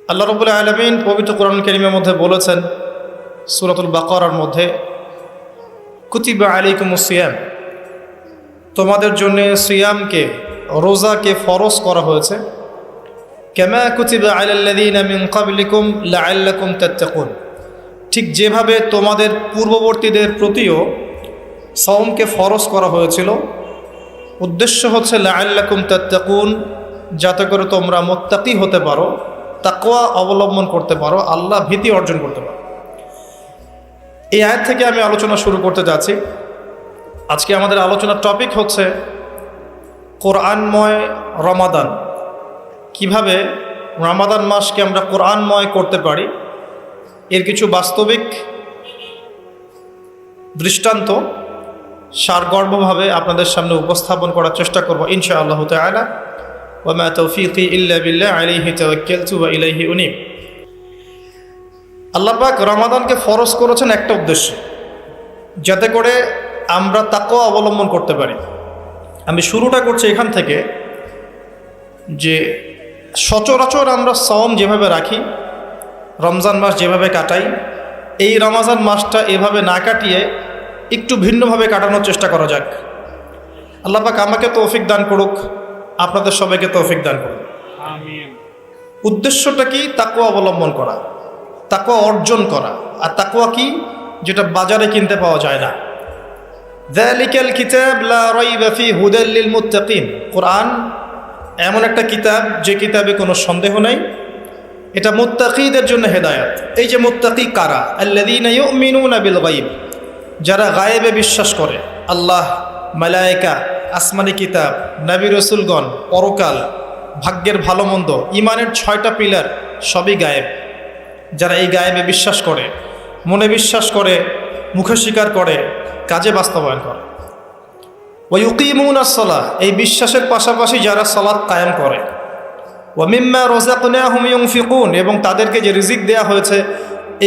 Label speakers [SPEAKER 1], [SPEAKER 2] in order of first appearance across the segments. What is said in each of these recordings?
[SPEAKER 1] আল্লাহ রাব্বুল আলামিন পবিত্র কোরআন কারীমের মধ্যে বলেছেন সূরাতুল বাকারার মধ্যে, কুতিবা আলাইকুমুস সিয়াম, তোমাদের জন্য সিয়ামকে, রোজাকে ফরজ করা হয়েছে। কামা কুতিবা আলাল্লাযীনা মিন ক্বাবলিকুম লাআল্লাকুম তাত্তাকুন, ঠিক যেভাবে তোমাদের পূর্ববর্তীদের প্রতিও সাওমকে ফরজ করা হয়েছিল। উদ্দেশ্য হচ্ছে লাআল্লাকুম তাত্তাকুন, যাতে করে তোমরা মুত্তাকি হতে পারো, তাকওয়া অবলম্বন করতে পারো, আল্লাহ ভীতি অর্জন করতে পারো। এই আয়াত থেকে আমি আলোচনা শুরু করতে যাচ্ছি। আজকে আমাদের আলোচনার টপিক হচ্ছে কোরআনময় রমাদান। কিভাবে রমাদান মাসকে আমরা কোরআনময় করতে পারি, এর কিছু বাস্তবিক দৃষ্টান্ত সারগর্ভভাবে আপনাদের সামনে উপস্থাপন করার চেষ্টা করব ইনশাআল্লাহ তাআলা। ওয়া মা তাওফীকি ইল্লা বিল্লাহ, আলাইহি তাওয়াক্কালতু ওয়া ইলাইহি উনীব। আল্লাহ পাক রমাদানকে ফরজ করেছেন একটা উদ্দেশ্য, যাতে করে আমরা তাকওয়া অবলম্বন করতে পারি। আমি শুরুটা করছি এখান থেকে যে সচরাচর আমরা সাওম যেভাবে রাখি, রমজান মাস যেভাবে কাটাই, এই রমজান মাসটা এভাবে না কাটিয়ে একটু ভিন্নভাবে কাটানোর চেষ্টা করা যাক। আল্লাহ পাক আমাকে তৌফিক দান করুক, আপনাদের সবাইকে তৌফিক দান করুক।
[SPEAKER 2] আমিন।
[SPEAKER 1] উদ্দেশ্যটা কি? তাকওয়া অবলম্বন করা, তাকওয়া অর্জন করা। আর তাকওয়া কি? যেটা বাজারে কিনতে পাওয়া যায় না। যালিকাল কিতাব লা রাইবা ফি হুদাল লিল মুত্তাকিন। কোরআন এমন একটা কিতাব, যে কিতাবে কোনো সন্দেহ নেই, এটা মুত্তাকিদের জন্য হেদায়েত। এই যে মুত্তাকি কারা? আল্লাযীনা ইউমিনুনা বিল গায়ব, যারা গায়েবে বিশ্বাস করে। আল্লাহ, মালায়েকা, আসমানি কিতাব, নবী রাসূলগণ, পরকাল, ভাগ্যের ভালো মন্দ, ইমানের 6টা পিলার সবই গায়েব। যারা এই গায়েবে বিশ্বাস করে, মনে বিশ্বাস করে, মুখে স্বীকার করে, কাজে বাস্তবায়ন করে। ওয়া ইউকিমুনাস সালাহ, এই বিশ্বাসের পাশাপাশি যারা সালাত কায়েম করে। ওয়া মিম্মা রাযাকনাহুম ইউনফিকুন, এবং তাদেরকে যে রিজিক দেয়া হয়েছে,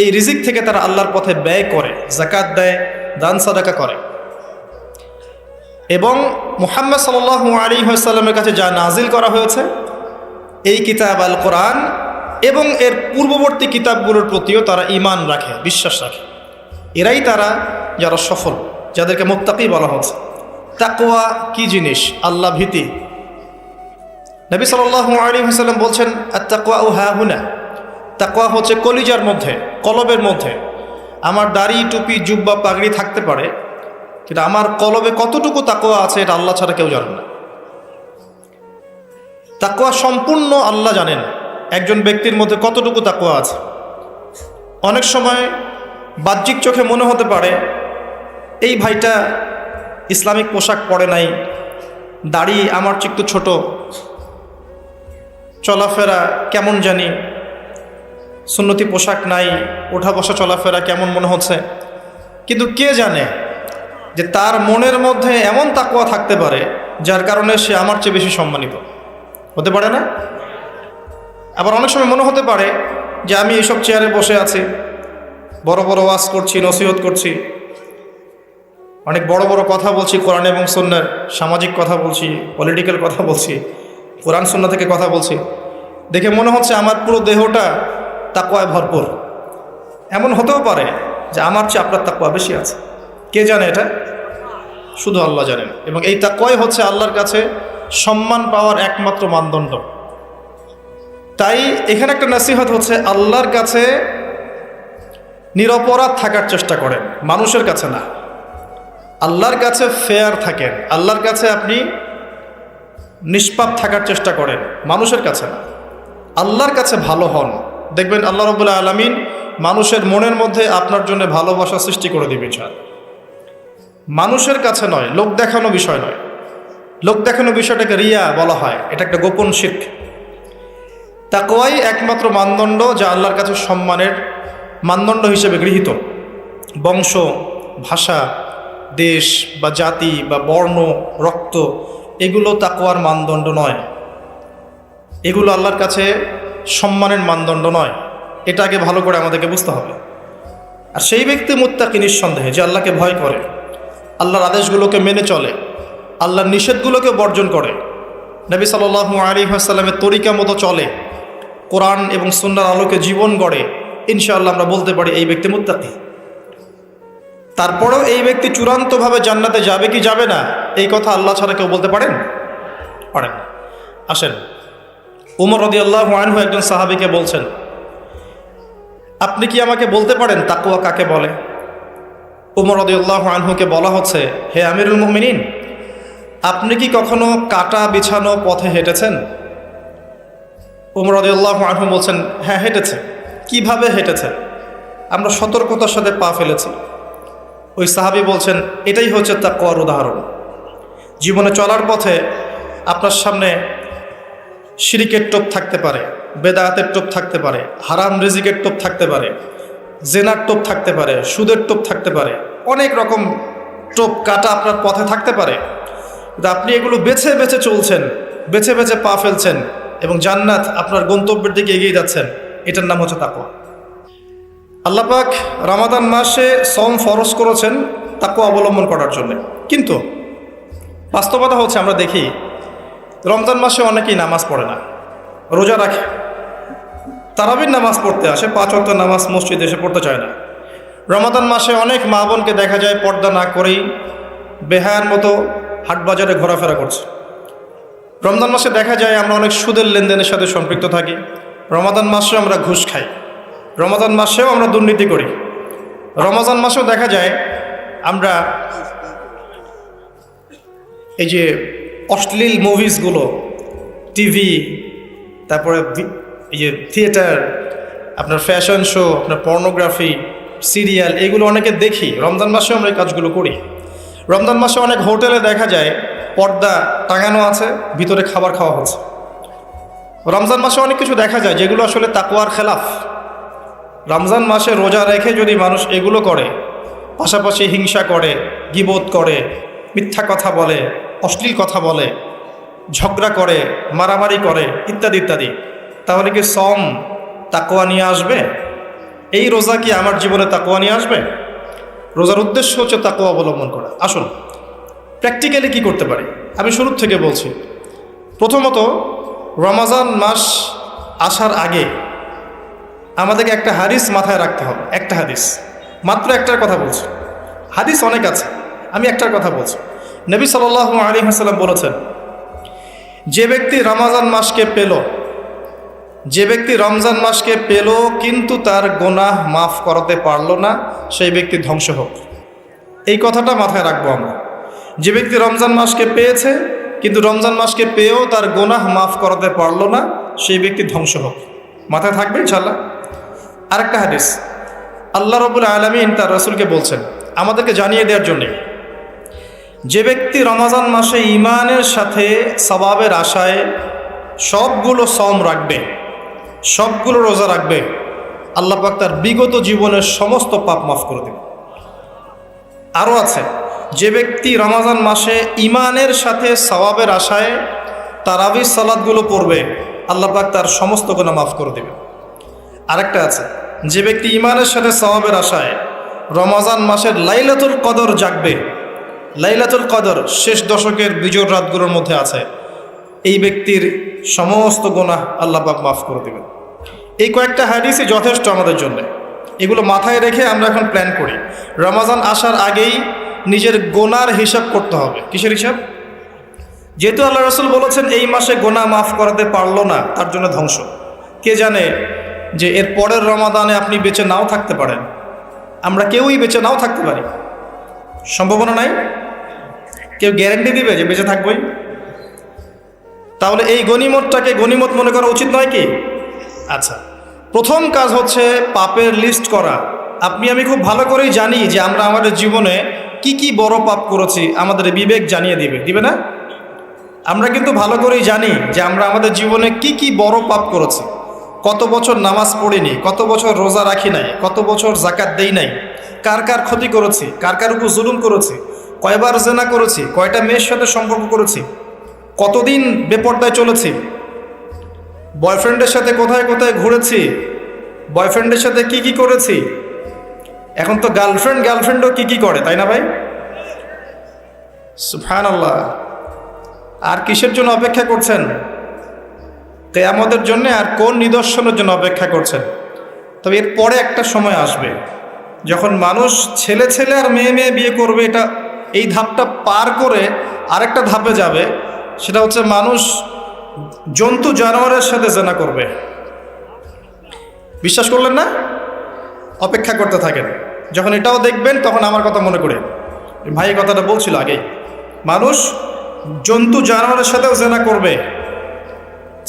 [SPEAKER 1] এই রিজিক থেকে তারা আল্লাহর পথে ব্যয় করে, যাকাত দেয়, দান সাদাকা করে। এবং মুহাম্মদ সাল্লাল্লাহু আলাইহি ওয়াসাল্লামের কাছে যা নাজিল করা হয়েছে, এই কিতাব আল কোরআন এবং এর পূর্ববর্তী কিতাবগুলোর প্রতিও তারা ঈমান রাখে, বিশ্বাস রাখে। এরাই তারা যারা সফল, যাদেরকে মুত্তাকি বলা হচ্ছে। তাকওয়া কি জিনিস? আল্লাহ ভীতি। নবী সাল্লাল্লাহু আলাইহি ওয়াসাল্লাম বলছেন, আত-তাকওয়া হাহুনা, তাকওয়া হচ্ছে কলিজার মধ্যে, কলবের মধ্যে। আমার দাড়ি, টুপি, জুব্বা, পাগড়ি থাকতে পারে, কিন্তু আমার কলবে কতটুকু তাকওয়া আছে এটা আল্লাহ ছাড়া কেউ জানে না। তাকওয়া সম্পূর্ণ আল্লাহ জানেন একজন ব্যক্তির মধ্যে কতটুকু তাকওয়া আছে। অনেক সময় বাহ্যিক চোখে মনে হতে পারে এই ভাইটা ইসলামিক পোশাক পরে নাই, দাড়ি আমার চেয়ে একটু ছোট, চলাফেরা কেমন জানি, সুন্নতি পোশাক নাই, ওঠা বসা চলাফেরা কেমন মনে হচ্ছে। কিন্তু কে জানে যে তার মনের মধ্যে এমন তাকওয়া থাকতে পারে যার কারণে সে আমার চেয়ে বেশি সম্মানিত হতে পারে না? আবার অনেক সময় মনে হতে পারে যে আমি এইসব চেয়ারে বসে আছি, বড় বড় ওয়াজ করছি, নসিহত করছি, অনেক বড় বড় কথা বলছি, কোরআন এবং সুন্নাহর সামাজিক কথা বলছি, পলিটিক্যাল কথা বলছি, কোরআন সুন্নাহ থেকে কথা বলছি, দেখে মনে হচ্ছে আমার পুরো দেহটা তাকওয়ায় ভরপুর। এমন হতেও পারে যে আমার চেয়ে আপনার তাকওয়া বেশি আছে। কে জানে এটা? শুধু আল্লাহ জানেন। এবং এই তাকওয়াই হচ্ছে আল্লাহর কাছে সম্মান পাওয়ার একমাত্র মানদণ্ড। তাই এখানে একটা নসিহত হচ্ছে, আল্লাহর কাছে নিরপরাধ থাকার চেষ্টা করেন, মানুষের কাছে না। আল্লাহর কাছে ফেয়ার থাকেন, আল্লাহর কাছে আপনি নিষ্পাপ থাকার চেষ্টা করেন, মানুষের কাছে না। আল্লাহর কাছে ভালো হন, দেখবেন আল্লাহ রাব্বুল আলামিন মানুষের মনের মধ্যে আপনার জন্য ভালোবাসা সৃষ্টি করে দিবে। মানুষের কাছে নয়, লোক দেখানো বিষয় নয়। লোক দেখানো বিষয়টাকে রিয়া বলা হয়, এটা একটা গোপন শিরক। তাকওয়াই একমাত্র মানদণ্ড যা আল্লাহর কাছে সম্মানের মানদণ্ড হিসেবে গৃহীত। বংশ, ভাষা, দেশ বা জাতি বা বর্ণ, রক্ত, এগুলো তাকওয়ার মানদণ্ড নয়। এগুলো আল্লাহর কাছে সম্মানের মানদণ্ড নয়। এটা আগে ভালো করে আমাদেরকে বুঝতে হবে। আর সেই ব্যক্তি মুত্তাকি নিঃসন্দেহে, যে আল্লাহকে ভয় করে, আল্লাহর আদেশগুলোকে মেনে চলে, আল্লাহর নিষেধগুলোকে বর্জন করে, নবী সাল্লাল্লাহু আলাইহি ওয়াসাল্লামের তরিকা মতো চলে, কোরআন এবং সুন্নাহর আলোকে জীবন গড়ে, ইনশাআল্লাহ আমরা বলতে পারি এই ব্যক্তি মুত্তাকি। তারপরেও এই ব্যক্তি চূড়ান্তভাবে জান্নাতে যাবে কি যাবে না, এই কথা আল্লাহ ছাড়া কেউ বলতে পারেন? পারেন। আসেন, উমর রাদিয়াল্লাহু আনহু একজন সাহাবীকে বলছেন, আপনি কি আমাকে বলতে পারেন তাকওয়া কাকে বলে? উমর রাদিয়াল্লাহু আনহুকে বলা হচ্ছে, হে আমিরুল মুমিনিন, আপনি কি কখনো কাটা বিছানো পথে হেঁটেছেন? উমর রাদিয়াল্লাহু আনহু বলছেন, হ্যাঁ হেঁটেছে। কিভাবে হেঁটেছে? আমরা সতর্কতার সাথে পা ফেলেছি। ওই সাহাবী বলছেন, এটাই হচ্ছে তাকওয়ার উদাহরণ। জীবনে চলার পথে আপনার সামনে শিরিকের টোপ থাকতে পারে, বেদায়াতের টোপ থাকতে পারে, হারাম রিজিকের টোপ থাকতে পারে, জেনার টোপ থাকতে পারে, সুদের টোপ থাকতে পারে, অনেক রকম টোপ কাটা আপনার পথে থাকতে পারে। কিন্তু আপনি এগুলো বেছে বেছে চলছেন, বেছে বেছে পা ফেলছেন এবং জান্নাত আপনার গন্তব্যের দিকে এগিয়ে যাচ্ছেন। এটার নাম হচ্ছে তাকওয়া। আল্লাহ পাক রমাদান মাসে সওম ফরজ করেছেন তাকওয়া অবলম্বন করার জন্য। কিন্তু বাস্তবতা হচ্ছে আমরা দেখি রমজান মাসে অনেকেই নামাজ পড়ে না, রোজা রাখে, তারাবির নামাজ পড়তে আসে, 5 ওয়াক্ত নামাজ মসজিদে এসে পড়তে চায় না। রমাদান মাসে অনেক মা বোনকে দেখা যায় পর্দা না করেই বেহায়ার মতো হাটবাজারে ঘোরাফেরা করছে। রমজান মাসে দেখা যায় আমরা অনেক সুদের লেনদেনের সাথে সম্পৃক্ত থাকি। রমাদান মাসেও আমরা ঘুষ খাই, রমাদান মাসেও আমরা দুর্নীতি করি। রমজান মাসেও দেখা যায় আমরা এই যে অশ্লীল মুভিসগুলো, টিভি, তারপরে এই যে থিয়েটার, আপনার ফ্যাশন শো, আপনার পর্নোগ্রাফি, সিরিয়াল, এগুলো অনেকে দেখি। রমজান মাসেও আমরা এই কাজগুলো করি। রমজান মাসে অনেক হোটেলে দেখা যায় পর্দা টাঙানো আছে, ভিতরে খাবার খাওয়া হচ্ছে। রমজান মাসে অনেক কিছু দেখা যায় যেগুলো আসলে তাকওয়ার খেলাফ। রমজান মাসে রোজা রেখে যদি মানুষ এগুলো করে, পাশাপাশি হিংসা করে, গীবত করে, মিথ্যা কথা বলে, অশ্লীল কথা বলে, ঝগড়া করে, মারামারি করে, ইত্যাদি ইত্যাদি, তাহলে কি সওম তাকওয়া নিয়ে আসবে? এই রোজা কি আমার জীবনে তাকওয়া নিয়ে আসবে? রোজার উদ্দেশ্য হচ্ছে তাকওয়া অবলম্বন করা। আসুন প্র্যাকটিক্যালি কি করতে পারি আমি শুরু থেকে বলছি। প্রথমত, রমজান মাস আসার আগে আমাদেরকে একটা হাদিস মাথায় রাখতে হবে। একটা হাদিস, মাত্র একটার কথা বলছি, হাদিস অনেক আছে, আমি একটার কথা বলছি। নবী সাল্লাল্লাহু আলাইহি ওয়াসাল্লাম বলেছেন, যে ব্যক্তি রমজান মাসকে পেল, যে ব্যক্তি রমজান মাসকে পেল কিন্তু তার গুনাহ মাফ করাতে পারলো না, সেই ব্যক্তি ধ্বংস হোক। এই কথাটা মাথায় রাখবো আমরা। যে ব্যক্তি রমজান মাসকে পেয়েছে কিন্তু রমজান মাসকে পেয়েও তার গুনাহ মাফ করাতে পারলো না, সেই ব্যক্তি ধ্বংস হোক। মাথায় থাকবে ইনশাআল্লাহ। আরেকটা হাদিস, আল্লাহ রাব্বুল আলামিন তার রাসূলকে বলছেন আমাদেরকে জানিয়ে দেওয়ার জন্যে, যে ব্যক্তি রমজান মাসে ঈমানের সাথে সওয়াবের আশায় সবগুলো সওম রাখবে, সবগুলো রোজা রাখবে, আল্লাহ পাক তার বিগত জীবনের সমস্ত পাপ মাফ করে দেবে। আরও আছে, যে ব্যক্তি রমজান মাসে ঈমানের সাথে সওয়াবের আশায় তারাবির সালাতগুলো পড়বে, আল্লাহ পাক তার সমস্ত গুনাহ মাফ করে দেবে। আরেকটা আছে, যে ব্যক্তি ঈমানের সাথে সওয়াবের আশায় রমজান মাসের লাইলাতুল কদর জাগবে, লাইলাতুল কদর শেষ দশকের বিজোড় রাতগুলোর মধ্যে আছে, এই ব্যক্তির সমস্ত গুনাহ আল্লাহ পাক মাফ করে দেবেন। এই কয়েকটা হাদিসই যথেষ্ট আমাদের জন্য। এগুলো মাথায় রেখে আমরা এখন প্ল্যান করি। রমজান আসার আগেই নিজের গুনার হিসাব করতে হবে। কিসের হিসাব? যেহেতু আল্লাহ রাসূল বলেছেন এই মাসে গুনাহ মাফ করাতে পারলো না, তার জন্য ধ্বংস। কে জানে যে এর পরের রমাদানে আপনি বেঁচে নাও থাকতে পারেন। আমরা কেউই বেঁচে নাও থাকতে পারি, সম্ভাবনা নাই। কেউ গ্যারান্টি দিবে যে বেঁচে থাকবই? তাহলে এই গনিমতটাকে গনিমত মনে করা উচিত নয় কি? আচ্ছা, প্রথম কাজ হচ্ছে পাপের লিস্ট করা। আপনি আমি খুব ভালো করেই জানি যে আমরা আমাদের জীবনে কি কি বড় পাপ করেছি, আমাদের বিবেক জানিয়ে দিবে না? আমরা কিন্তু ভালো করেই জানি যে আমরা আমাদের জীবনে কি কি বড় পাপ করেছি। কত বছর নামাজ পড়িনি, কত বছর রোজা রাখি নাই, কত বছর যাকাত দেই নাই, কার কার ক্ষতি করেছি, কার কার উপর জুলুম করেছি, কয়বার জেনা করেছি, কয়টা মেয়ের সাথে সম্পর্ক করেছি, কতদিন বেপর্দায় চলেছি, বয়ফ্রেন্ডের সাথে কোথায় কোথায় ঘুরেছি, বয়ফ্রেন্ডের সাথে কি কি করেছি। এখন তো গার্লফ্রেন্ডও কি কি করে, তাই না ভাই? সুবহানাল্লাহ। আর কিসের জন্য অপেক্ষা করছেন? কিয়ামতের জন্য আর কোন নিদর্শনের জন্য অপেক্ষা করছেন? তবে এর পরে একটা সময় আসবে যখন মানুষ ছেলে ছেলে আর মেয়ে মেয়ে বিয়ে করবে। এটা এই ধাপটা পার করে আরেকটা ধাপে যাবে, সেটা হচ্ছে মানুষ জন্তু জানোয়ারের সাথে জেনা করবে। বিশ্বাস করলেন না? অপেক্ষা করতে থাকেন, যখন এটাও দেখবেন তখন আমার কথা মনে করে ভাই কথাটা বলছিল আগেই, মানুষ জন্তু জানোয়ারের সাথেও জেনা করবে।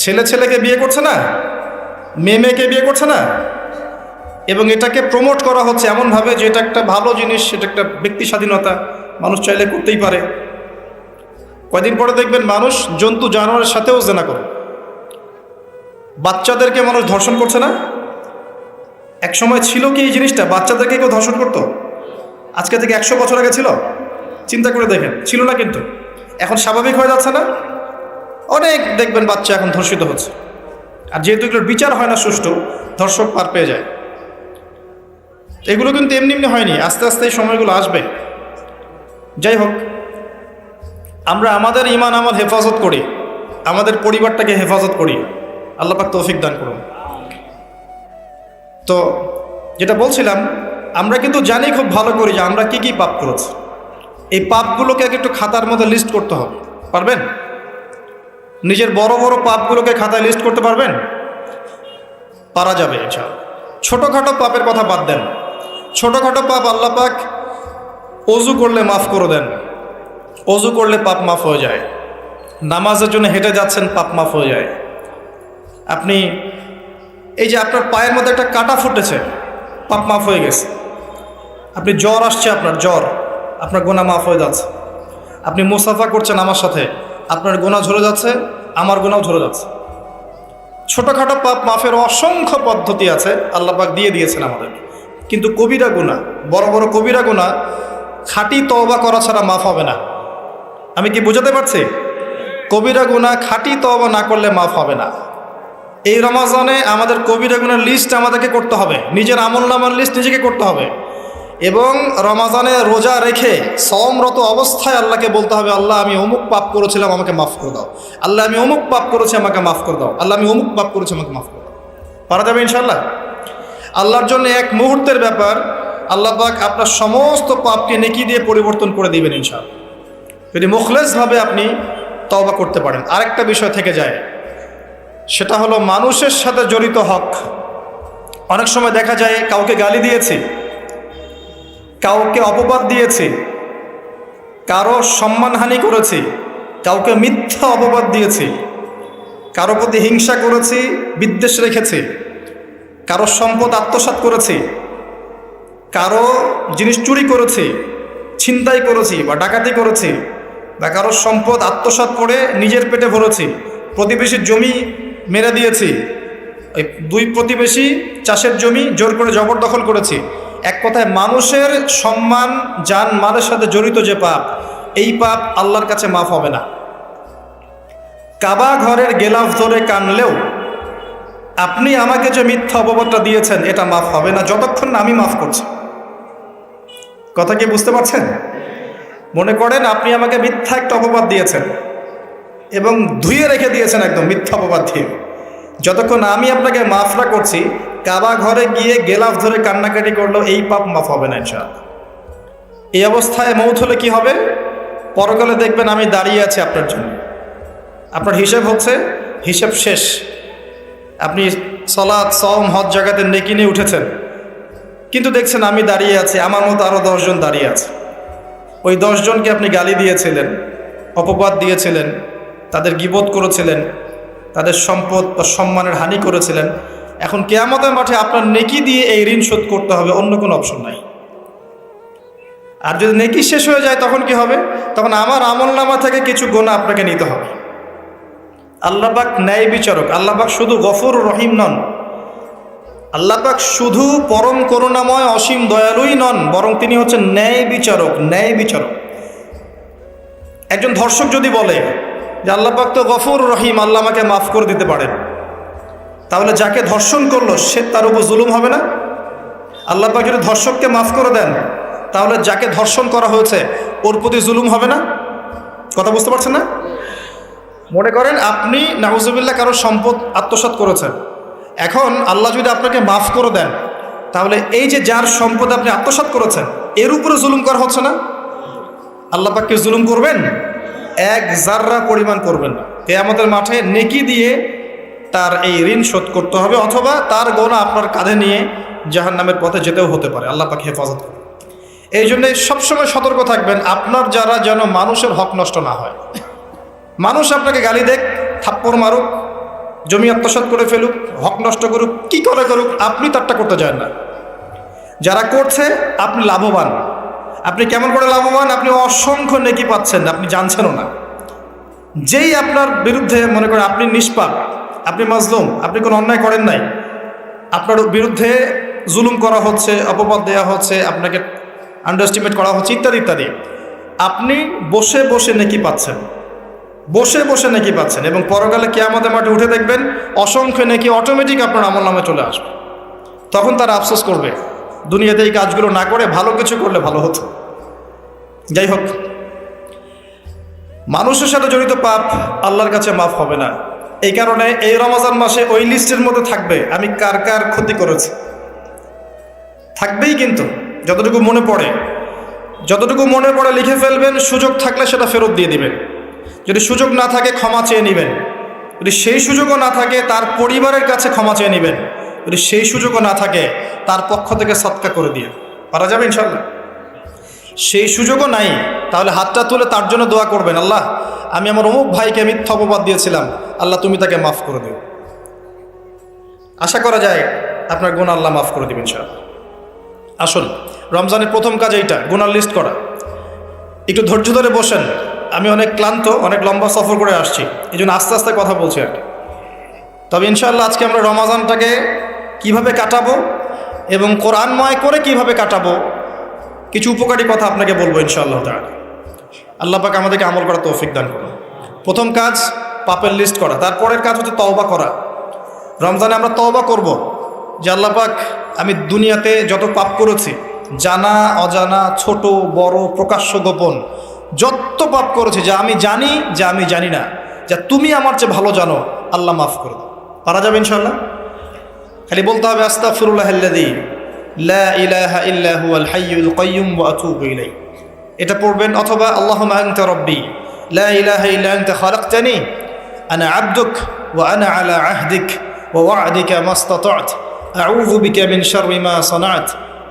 [SPEAKER 1] ছেলে ছেলেকে বিয়ে করছে না, মেয়ে মেয়েকে বিয়ে করছে না, এবং এটাকে প্রমোট করা হচ্ছে এমনভাবে যে এটা একটা ভালো জিনিস, এটা একটা ব্যক্তি স্বাধীনতা, মানুষ চাইলে করতেই পারে। কয়দিন পরে দেখবেন মানুষ জন্তু জানোয়ারের সাথেও জেনা করে। বাচ্চাদেরকে মানুষ ধর্ষণ করছে না? এক সময় ছিল কি এই জিনিসটা, বাচ্চাদেরকে কেউ ধর্ষণ করতো? আজকে থেকে 100 বছর আগে ছিল? চিন্তা করে দেখেন, ছিল না। কিন্তু এখন স্বাভাবিক হয়ে যাচ্ছে না? অনেক দেখবেন বাচ্চা এখন ধর্ষিত হচ্ছে। আর যেহেতু এগুলোর বিচার হয় না সুষ্ঠু, ধর্ষক পার পেয়ে যায়। এগুলো কিন্তু এমনি এমনি হয়নি, আস্তে আস্তে এই সময়গুলো আসবে। যাই হোক, আমরা আমাদের ঈমান আমল হেফাজত করি, আমাদের পরিবারটাকে হেফাজত করি। আল্লাহ পাক তৌফিক দান করুন। তো যেটা বলছিলাম, আমরা কিন্তু জানি খুব ভালো করি যে আমরা কি কি পাপ করেছি। এই পাপগুলোকে একটু খাতার মধ্যে লিস্ট করতে হবে। পারবেন? নিজের বড় বড় পাপগুলোকে খাতায় লিস্ট করতে পারবেন? পারা যাবে ইনশাআল্লাহ। ছোটোখাটো পাপের কথা বাদ দেন। ছোটোখাটো পাপ আল্লাহ পাক অজু করলে মাফ করে দেন। অজু করলে পাপ মাফ হয়ে যায়। নামাজের জন্য হেঁটে যাচ্ছেন, পাপ মাফ হয়ে যায়। আপনি এই যে আপনার পায়ের মধ্যে একটা কাঁটা ফুটেছে, পাপ মাফ হয়ে গেছে। আপনি জ্বর আসছে, আপনার গোনা মাফ হয়ে যাচ্ছে। আপনি মুসাফা করছেন আমার সাথে, আপনার গোনা ঝরে যাচ্ছে, আমার গোনাও ঝরে যাচ্ছে। ছোটোখাটো পাপ মাফের অসংখ্য পদ্ধতি আছে, আল্লাহ পাক দিয়ে দিয়েছেন আমাদের। কিন্তু কবিরা গুনাহ, বড় বড় কবিরা গুনাহ খাঁটি তওবা করা ছাড়া মাফ হবে না। আমি কি বোঝাতে পারছি? কবিরা গুনাহ খাঁটি তওবা না করলে মাফ হবে না। এই রমাজানে আমাদের কবিরা গুনাহের লিস্ট আমাদেরকে করতে হবে, নিজের আমলনামার লিস্ট নিজেকে করতে হবে। এবং রমাজানে রোজা রেখে সওমরত অবস্থায় আল্লাহকে বলতে হবে, আল্লাহ আমি অমুক পাপ করেছিলাম, আমাকে মাফ করে দাও। আল্লাহ আমি অমুক পাপ করেছি, আমাকে মাফ করে দাও। আল্লাহ আমি অমুক পাপ করেছি, আমাকে মাফ করে দাও। পারা যাবে ইনশাআল্লাহ? আল্লাহর জন্য এক মুহূর্তের ব্যাপার। আল্লাহ পাক আপনার সমস্ত পাপকে নেকি দিয়ে পরিবর্তন করে দিবেন ইনশাআল্লাহ, যদি মুখলেসভাবে আপনি তওবা করতে পারেন। আরেকটা বিষয় থেকে যায়, সেটা হলো মানুষের সাথে জড়িত হক। অনেক সময় দেখা যায় কাউকে গালি দিয়েছি, কাউকে অপবাদ দিয়েছি, কারো সম্মানহানি করেছি, কাউকে মিথ্যা অপবাদ দিয়েছি, কারো প্রতি হিংসা করেছি, বিদ্বেষ রেখেছি, কারো সম্পদ আত্মসাৎ করেছি, কারো জিনিস চুরি করেছি, ছিনতাই করেছি বা ডাকাতি করেছি, বা কারো সম্পদ আত্মসাৎ করে নিজের পেটে ভরেছি, প্রতিবেশীর জমি মেরে দিয়েছি, ওই দুই প্রতিবেশী চাষের জমি জোর করে জবরদখল করেছি। এক কথায় মানুষের সম্মান জান মালের সাথে জড়িত যে পাপ, এই পাপ আল্লাহর কাছে মাফ হবে না। কাবা ঘরের গেলাফ ধরে কানলেও আপনি আমাকে যে মিথ্যা অপবাদটা দিয়েছেন, এটা মাফ হবে না যতক্ষণ না আমি মাফ করছি। কথা কি বুঝতে পারছেন? মনে করেন আপনি আমাকে মিথ্যা একটা অপবাদ দিয়েছেন এবং ধুয়ে রেখে দিয়েছেন একদম মিথ্যা অপবাদ দিয়ে। যতক্ষণ আমি আপনাকে মাফ না করছি, কাবা ঘরে গিয়ে গেলাফ ধরে কান্নাকাটি করলো, এই পাপ মাফ হবে না ইনশাআল্লাহ। এই অবস্থায় মৌত হলে কি হবে? পরকালে দেখবেন আমি দাঁড়িয়ে আছি আপনার জন্য, আপনার হিসেব হচ্ছে, হিসেব শেষ। আপনি সালাত, সওম, হজ জাকাতের নেকি নিয়ে উঠেছেন, কিন্তু দেখছেন আমি দাঁড়িয়ে আছি, আমার মতো আরও 10 জন দাঁড়িয়ে আছে। ওই 10 জনকে আপনি গালি দিয়েছিলেন, অপবাদ দিয়েছিলেন, তাদের গীবত করেছিলেন, তাদের সম্পদ বা সম্মানের হানি করেছিলেন। এখন কিয়ামতের মাঠে আপনার নেকি দিয়ে এই ঋণ শোধ করতে হবে, অন্য কোনো অপশন নাই। আর যদি নেকি শেষ হয়ে যায় তখন কি হবে? তখন আমার আমলনামা থেকে কিছু গুনাহ আপনাকে নিতে হবে। আল্লাহ পাক ন্যায় বিচারক। আল্লাহ পাক শুধু গফুর রহিম নন, আল্লাহ পাক শুধু পরম করুণাময় অসীম দয়ালুই নন, বরং তিনি হচ্ছেন ন্যায় বিচারক। ন্যায় বিচারক। একজন ধর্ষক যদি বলে যে আল্লাহ পাক তো গফুর রহিম, আল্লাহ আমাকে মাফ করে দিতে পারেন, তাহলে যাকে ধর্ষণ করলো সে তার উপর জুলুম হবে না? আল্লাহ পাক যদি ধর্ষককে মাফ করে দেন, তাহলে যাকে ধর্ষণ করা হয়েছে ওর প্রতি জুলুম হবে না? কথা বুঝতে পারছেন না? মনে করেন আপনি নাউজুবিল্লাহ কারো সম্পদ আত্মসাৎ করেছেন, এখন আল্লাহ যদি আপনাকে মাফ করে দেন, তাহলে এই যে যার সম্পদ আপনি আত্মসাৎ করেছেন এর উপরে জুলুম করা হচ্ছে না? আল্লাহ পাককে জুলুম করবেন? এক জাররা পরিমাণ করবেন না। কিয়ামতের মাঠে নেকি দিয়ে তার এই ঋণ শোধ করতে হবে, অথবা তার গোনা আপনার কাঁধে নিয়ে জাহান্নামের পথে যেতেও হতে পারে। আল্লাহ পাক হেফাজত করুন। এই জন্যে সবসময় সতর্ক থাকবেন আপনার যারা যেন মানুষের হক নষ্ট না হয়। মানুষ আপনাকে গালি দেখ, থাপ্পড় মারুক, জমি আত্মসাৎ করে ফেলুক, হক নষ্ট করুক, কি করে করুক, আপনি তারটা করতে চান না। যারা করছে আপনি লাভবান। আপনি কেমন করে লাভবান? আপনি অসংখ্য নেকি পাচ্ছেন, আপনি জানছেনও না। যেই আপনার বিরুদ্ধে মনে করেন আপনি নিষ্পাপ, আপনি মাজলুম, আপনি কোনো অন্যায় করেন নাই, আপনার বিরুদ্ধে জুলুম করা হচ্ছে, অপবাদ দেওয়া হচ্ছে, আপনাকে আন্ডারএস্টিমেট করা হচ্ছে, ইত্যাদি ইত্যাদি, আপনি বসে বসে নেকি পাচ্ছেন, বসে বসে নেকি পাচ্ছেন। এবং পরকালে কিয়ামতের মাঠে উঠে দেখবেন অসংখ্য নেকি অটোমেটিক আপনার আমলনামে চলে আসবে। তখন তারা আফসোস করবে, দুনিয়াতে এই কাজগুলো না করে ভালো কিছু করলে ভালো হতো। যাই হোক, মানুষের সাথে জড়িত পাপ আল্লাহর কাছে মাফ হবে না। এই কারণে এই রমজান মাসে ওই লিস্টের মধ্যে থাকবে আমি কার কার ক্ষতি করেছি, থাকবেই। কিন্তু যতটুকু মনে পড়ে লিখে ফেলবেন, সুযোগ থাকলে সেটা ফেরত দিয়ে দিবেন। যদি সুযোগ না থাকে ক্ষমা চেয়ে নেবেন, যদি সেই সুযোগও না থাকে তার পরিবারের কাছে ক্ষমা চেয়ে নেবেন, যদি সেই সুযোগও না থাকে তার পক্ষ থেকে সদকা করে দিয়ে পারা যাবে ইনশাল্লাহ। সেই সুযোগও নাই, তাহলে হাতটা তুলে তার জন্য দোয়া করবেন, আল্লাহ আমি আমার অমুক ভাইকে মিথ্যা অপবাদ দিয়েছিলাম, আল্লাহ তুমি তাকে মাফ করে দিও। আশা করা যায় আপনার গুনাহ আল্লাহ মাফ করে দিবেন ইনশাআল্লাহ। আসুন, রমজানের প্রথম কাজ এইটা, গুনার লিস্ট করা। একটু ধৈর্য ধরে বসেন। আমি অনেক ক্লান্ত, অনেক লম্বা সফর করে আসছি, এই জন্য আস্তে আস্তে কথা বলছি আর কি। তবে ইনশাআল্লাহ আজকে আমরা রমজানটাকে কিভাবে কাটাবো এবং কোরআনময় করে কিভাবে কাটাবো, কিছু উপকারী কথা আপনাকে বলবো ইনশাআল্লাহ তাআলা। আল্লাহ পাক আমাদেরকে আমল করার তৌফিক দান করুন। প্রথম কাজ পাপের লিস্ট করা। তারপরের কাজ হচ্ছে তওবা করা। রমজানে আমরা তওবা করব যে আল্লাহ পাক আমি দুনিয়াতে যত পাপ করেছি, জানা অজানা, ছোট বড়, প্রকাশ্য গোপন, যত পাপ করেছি, যা আমি জানি যা আমি জানি না, যা তুমি আমার চেয়ে ভালো জানো, আল্লাহ মাফ করে দাও। পারা যাবে ইনশাআল্লাহ? খালি বলতে হবে আস্তাগফিরুল্লাহাল্লাযী লা ইলাহা ইল্লা হুয়াল হাইয়ুল কাইয়্যুম ওয়া আতুবু ইলাইহি। এটা পড়বেন। অথবা আল্লাহুম্মা আনতা রাব্বী লা ইলাহা ইল্লা আনতা খালাকতানি আনা আবদুক ওয়া আনা আলা আহদিক ওয়া ওয়া'দিকা মাস্তাতা'ত আউযু বিকা মিন শাররি মা সানা'ত